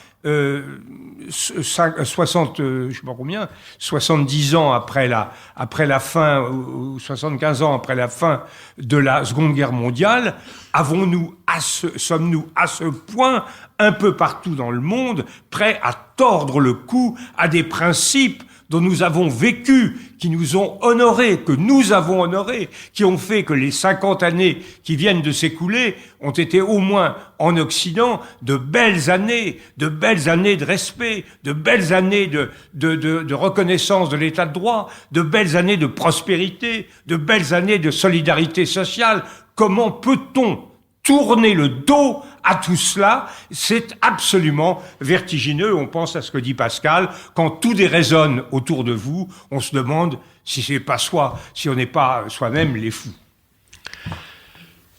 70 ans après la fin, ou 75 ans après la fin de la Seconde Guerre mondiale, sommes-nous à ce point, un peu partout dans le monde, prêts à tordre le cou à des principes dont nous avons vécu, qui nous ont honorés, que nous avons honorés, qui ont fait que les 50 années qui viennent de s'écouler ont été au moins en Occident de belles années de respect, de belles années de reconnaissance de l'état de droit, de belles années de prospérité, de belles années de solidarité sociale. Comment peut-on tourner le dos à tout cela? C'est absolument vertigineux. On pense à ce que dit Pascal. Quand tout dérésonne autour de vous, on se demande si on n'est pas soi-même les fous.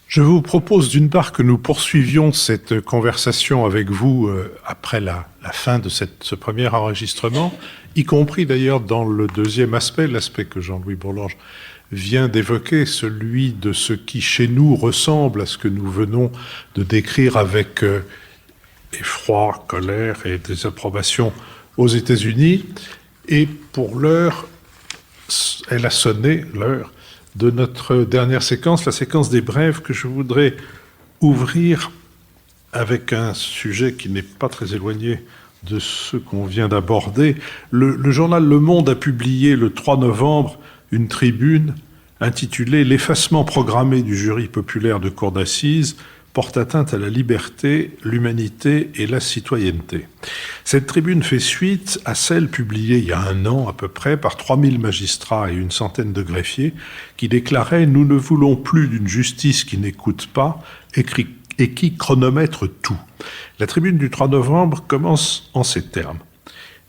Je vous propose d'une part que nous poursuivions cette conversation avec vous après la fin de ce premier enregistrement, y compris d'ailleurs dans le deuxième aspect, l'aspect que Jean-Louis Bourlange vient d'évoquer, celui de ce qui chez nous ressemble à ce que nous venons de décrire avec effroi, colère et désapprobation aux États-Unis. Et pour l'heure, elle a sonné, l'heure de notre dernière séquence, la séquence des brèves, que je voudrais ouvrir avec un sujet qui n'est pas très éloigné de ce qu'on vient d'aborder. Le journal Le Monde a publié le 3 novembre une tribune intitulée « L'effacement programmé du jury populaire de cour d'assises porte atteinte à la liberté, l'humanité et la citoyenneté ». Cette tribune fait suite à celle publiée il y a un an à peu près par 3000 magistrats et une centaine de greffiers qui déclaraient « Nous ne voulons plus d'une justice qui n'écoute pas et qui chronomètre tout ». La tribune du 3 novembre commence en ces termes.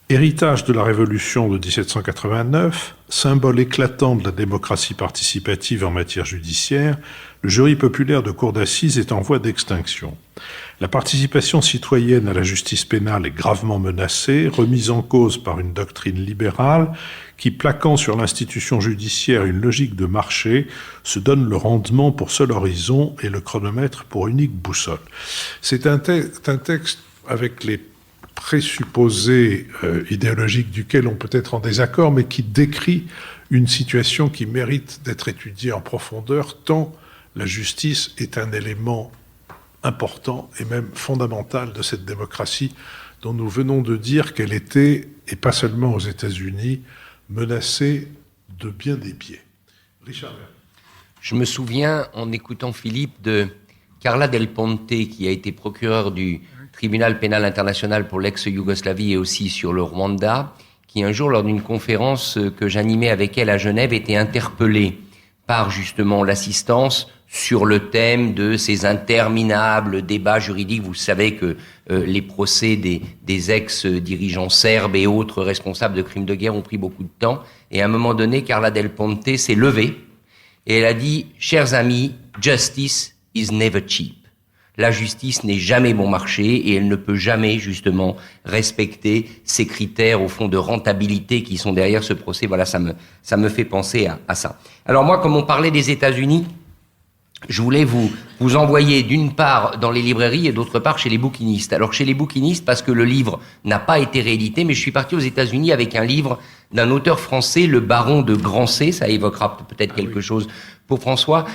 Héritage de la Révolution de 1789, symbole éclatant de la démocratie participative en matière judiciaire, le jury populaire de cour d'assises est en voie d'extinction. La participation citoyenne à la justice pénale est gravement menacée, remise en cause par une doctrine libérale qui, plaquant sur l'institution judiciaire une logique de marché, se donne le rendement pour seul horizon et le chronomètre pour unique boussole. C'est un texte avec les présupposés idéologiques duquel on peut être en désaccord, mais qui décrit une situation qui mérite d'être étudiée en profondeur, tant la justice est un élément important et même fondamental de cette démocratie dont nous venons de dire qu'elle était, et pas seulement aux États-Unis, menacée de bien des pieds. Richard. Je me souviens, en écoutant Philippe, de Carla Del Ponte, qui a été procureure du tribunal pénal international pour l'ex-Yougoslavie et aussi sur le Rwanda, qui un jour, lors d'une conférence que j'animais avec elle à Genève, était interpellée par justement l'assistance sur le thème de ces interminables débats juridiques. Vous savez que les procès des ex-dirigeants serbes et autres responsables de crimes de guerre ont pris beaucoup de temps. Et à un moment donné, Carla Del Ponte s'est levée et elle a dit « Chers amis, justice is never cheap ». La justice n'est jamais bon marché et elle ne peut jamais, justement, respecter ces critères, au fond, de rentabilité qui sont derrière ce procès. Voilà, ça me fait penser à ça. Alors moi, comme on parlait des États-Unis, je voulais vous envoyer d'une part dans les librairies et d'autre part chez les bouquinistes. Alors chez les bouquinistes, parce que le livre n'a pas été réédité, mais je suis parti aux États-Unis avec un livre d'un auteur français, le baron de Grancey, ça évoquera peut-être quelque chose pour François,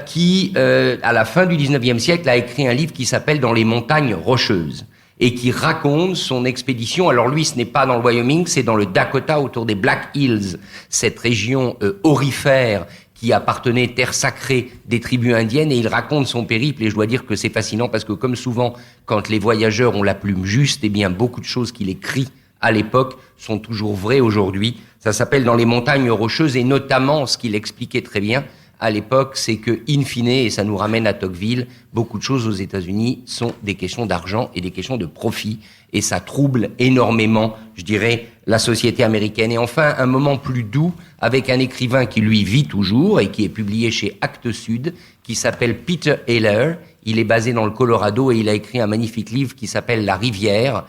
qui, à la fin du 19e siècle, a écrit un livre qui s'appelle « Dans les montagnes rocheuses » et qui raconte son expédition. Alors lui, ce n'est pas dans le Wyoming, c'est dans le Dakota, autour des Black Hills, cette région aurifère qui appartenait, terre sacrée des tribus indiennes, et il raconte son périple, et je dois dire que c'est fascinant, parce que comme souvent, quand les voyageurs ont la plume juste, eh bien, beaucoup de choses qu'il écrit à l'époque sont toujours vraies aujourd'hui. Ça s'appelle « Dans les montagnes rocheuses », et notamment, ce qu'il expliquait très bien à l'époque, c'est que, in fine, et ça nous ramène à Tocqueville, beaucoup de choses aux États-Unis sont des questions d'argent et des questions de profit. et ça trouble énormément, je dirais, la société américaine. Et enfin, un moment plus doux avec un écrivain qui, lui, vit toujours et qui est publié chez Actes Sud, qui s'appelle Peter Heller. Il est basé dans le Colorado et il a écrit un magnifique livre qui s'appelle La Rivière.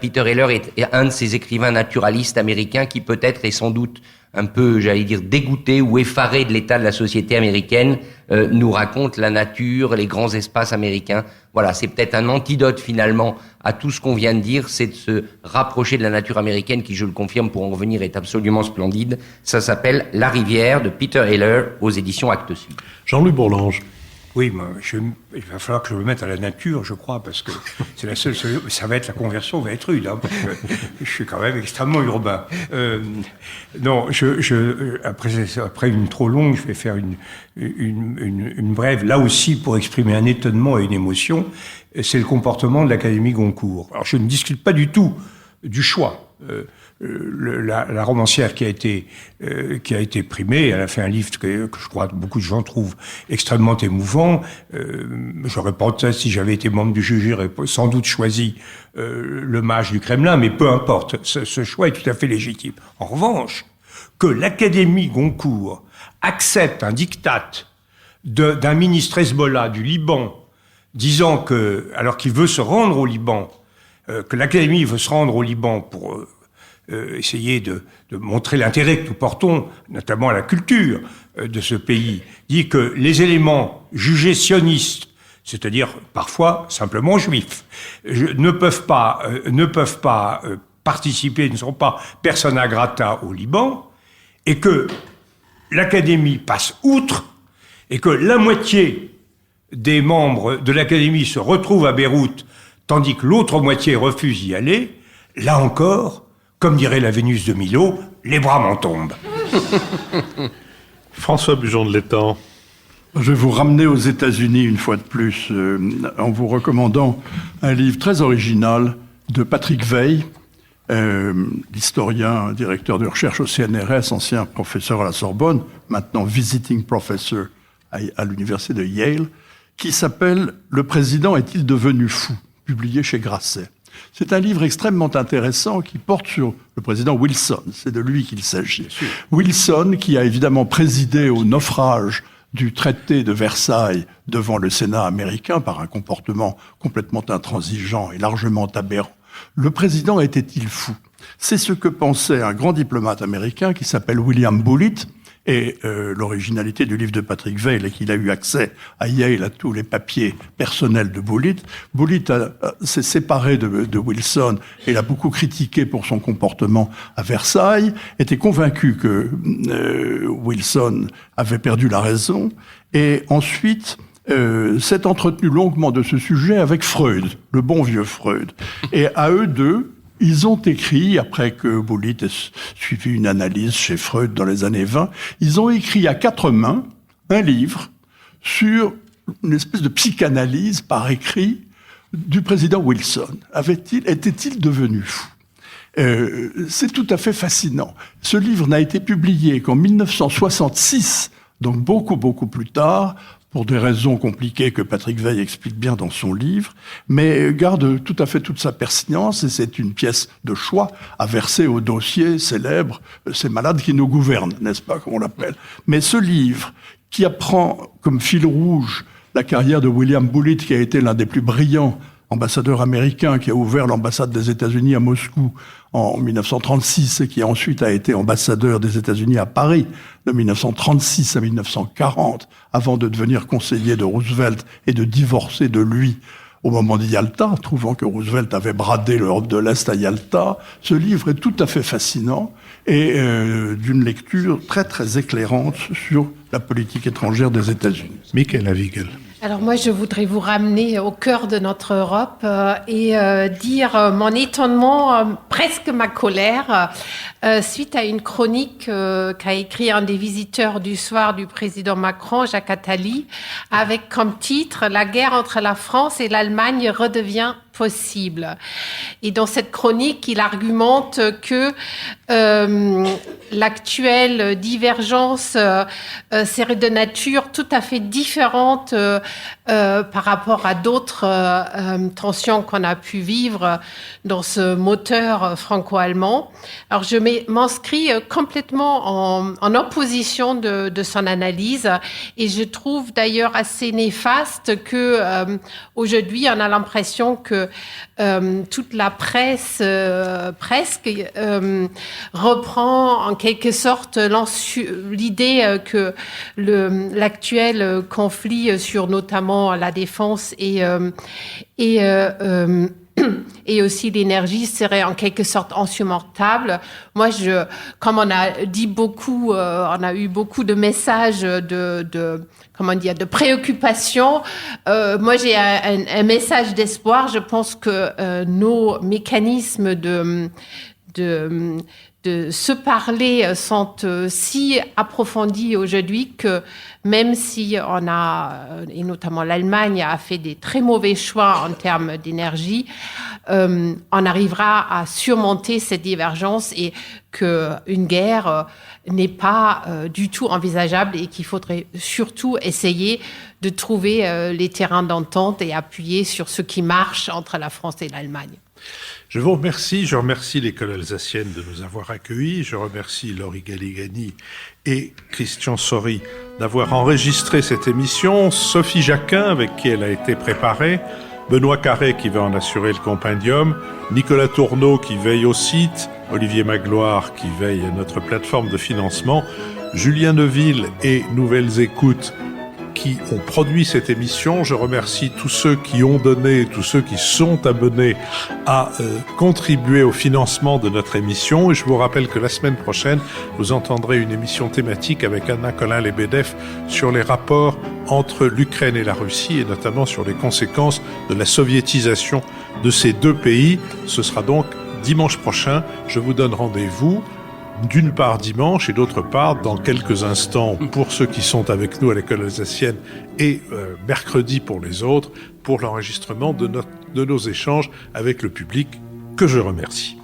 Peter Heller est un de ces écrivains naturalistes américains qui peut-être est sans doute un peu, j'allais dire, dégoûté ou effaré de l'état de la société américaine, nous raconte la nature, les grands espaces américains. Voilà, c'est peut-être un antidote finalement à tout ce qu'on vient de dire, c'est de se rapprocher de la nature américaine qui, je le confirme, pour en revenir, est absolument splendide. Ça s'appelle La Rivière de Peter Heller aux éditions Actes Sud. Jean-Louis Bourlange. Oui, il va falloir que je me mette à la nature, je crois, parce que c'est la seule solution. Ça va être, la conversion va être rude, hein, parce que je suis quand même extrêmement urbain. Non, après une trop longue, je vais faire une brève, là aussi pour exprimer un étonnement et une émotion. C'est le comportement de l'Académie Goncourt. Alors, je ne discute pas du tout du choix. La romancière qui a été primée, elle a fait un livre que je crois que beaucoup de gens trouvent extrêmement émouvant. J'aurais pas, si j'avais été membre du jury, j'aurais sans doute choisi Le Mage du Kremlin, mais peu importe, ce choix est tout à fait légitime. En revanche, que l'Académie Goncourt accepte un diktat d'un ministre Hezbollah du Liban, disant que, alors qu'il veut se rendre au Liban, que l'Académie veut se rendre au Liban pour essayer de montrer l'intérêt que nous portons, notamment à la culture de ce pays, dit que les éléments jugés sionistes, c'est-à-dire parfois simplement juifs, ne peuvent pas participer, ne sont pas persona grata au Liban, et que l'Académie passe outre, et que la moitié des membres de l'Académie se retrouvent à Beyrouth, tandis que l'autre moitié refuse d'y aller. Là encore, comme dirait la Vénus de Milo, les bras m'en tombent. François Bujon de l'Étang. Je vais vous ramener aux États-Unis une fois de plus, en vous recommandant un livre très original de Patrick Weil, l'historien, directeur de recherche au CNRS, ancien professeur à la Sorbonne, maintenant visiting professor à l'université de Yale, qui s'appelle « Le président est-il devenu fou ?», publié chez Grasset. C'est un livre extrêmement intéressant qui porte sur le président Wilson. C'est de lui qu'il s'agit. Wilson, qui a évidemment présidé au naufrage du traité de Versailles devant le Sénat américain par un comportement complètement intransigeant et largement aberrant. Le président était-il fou ? C'est ce que pensait un grand diplomate américain qui s'appelle William Bullitt. Et l'originalité du livre de Patrick Weil est qu'il a eu accès à Yale à tous les papiers personnels de Bullitt. Bullitt s'est séparé de Wilson et l'a beaucoup critiqué pour son comportement à Versailles, était convaincu que Wilson avait perdu la raison, et ensuite s'est entretenu longuement de ce sujet avec Freud, le bon vieux Freud. Et à eux deux, ils ont écrit, après que Bullitt ait suivi une analyse chez Freud dans les années 20, ils ont écrit à quatre mains un livre sur une espèce de psychanalyse par écrit du président Wilson. Était-il devenu fou ? C'est tout à fait fascinant. Ce livre n'a été publié qu'en 1966, donc beaucoup plus tard, pour des raisons compliquées que Patrick Weil explique bien dans son livre, mais garde tout à fait toute sa pertinence, et c'est une pièce de choix à verser au dossier célèbre « Ces malades qui nous gouvernent », n'est-ce pas, comme on l'appelle. Mais ce livre, qui apprend comme fil rouge la carrière de William Bullitt, qui a été l'un des plus brillants ambassadeurs américains, qui a ouvert l'ambassade des États-Unis à Moscou en 1936 et qui ensuite a été ambassadeur des États-Unis à Paris de 1936 à 1940, avant de devenir conseiller de Roosevelt et de divorcer de lui au moment de Yalta, trouvant que Roosevelt avait bradé l'Europe de l'Est à Yalta. Ce livre est tout à fait fascinant et d'une lecture très éclairante sur la politique étrangère des États-Unis. Michael Havigel. Alors moi, je voudrais vous ramener au cœur de notre Europe et dire mon étonnement, presque ma colère, suite à une chronique qu'a écrit un des visiteurs du soir du président Macron, Jacques Attali, avec comme titre « La guerre entre la France et l'Allemagne redevient possible. Et dans cette chronique, il argumente que l'actuelle divergence serait de nature tout à fait différente par rapport à d'autres tensions qu'on a pu vivre dans ce moteur franco-allemand. Alors je m'inscris complètement en opposition de son analyse, et je trouve d'ailleurs assez néfaste que aujourd'hui on a l'impression que toute la presse presque reprend en quelque sorte l'idée que l'actuel conflit sur notamment la défense et aussi l'énergie serait en quelque sorte insurmontable. Moi, comme on a dit beaucoup, on a eu beaucoup de messages de préoccupation. Moi, j'ai un message d'espoir. Je pense que nos mécanismes de se parler sont si approfondis aujourd'hui que même si on a, et notamment l'Allemagne, a fait des très mauvais choix en termes d'énergie, on arrivera à surmonter cette divergence et qu'une guerre n'est pas du tout envisageable et qu'il faudrait surtout essayer de trouver les terrains d'entente et appuyer sur ce qui marche entre la France et l'Allemagne. Je vous remercie. Je remercie l'école alsacienne de nous avoir accueillis. Je remercie Laurie Galligani et Christian Sori d'avoir enregistré cette émission. Sophie Jacquin, avec qui elle a été préparée. Benoît Carré, qui va en assurer le compendium. Nicolas Tourneau, qui veille au site. Olivier Magloire, qui veille à notre plateforme de financement. Julien Neuville et Nouvelles Écoutes, qui ont produit cette émission. Je remercie tous ceux qui ont donné, tous ceux qui sont abonnés à contribuer au financement de notre émission. Et je vous rappelle que la semaine prochaine, vous entendrez une émission thématique avec Anna Colin-Lebedev sur les rapports entre l'Ukraine et la Russie et notamment sur les conséquences de la soviétisation de ces deux pays. Ce sera donc dimanche prochain. Je vous donne rendez-vous d'une part dimanche et d'autre part dans quelques instants pour ceux qui sont avec nous à l'école alsacienne et mercredi pour les autres pour l'enregistrement de nos échanges avec le public que je remercie.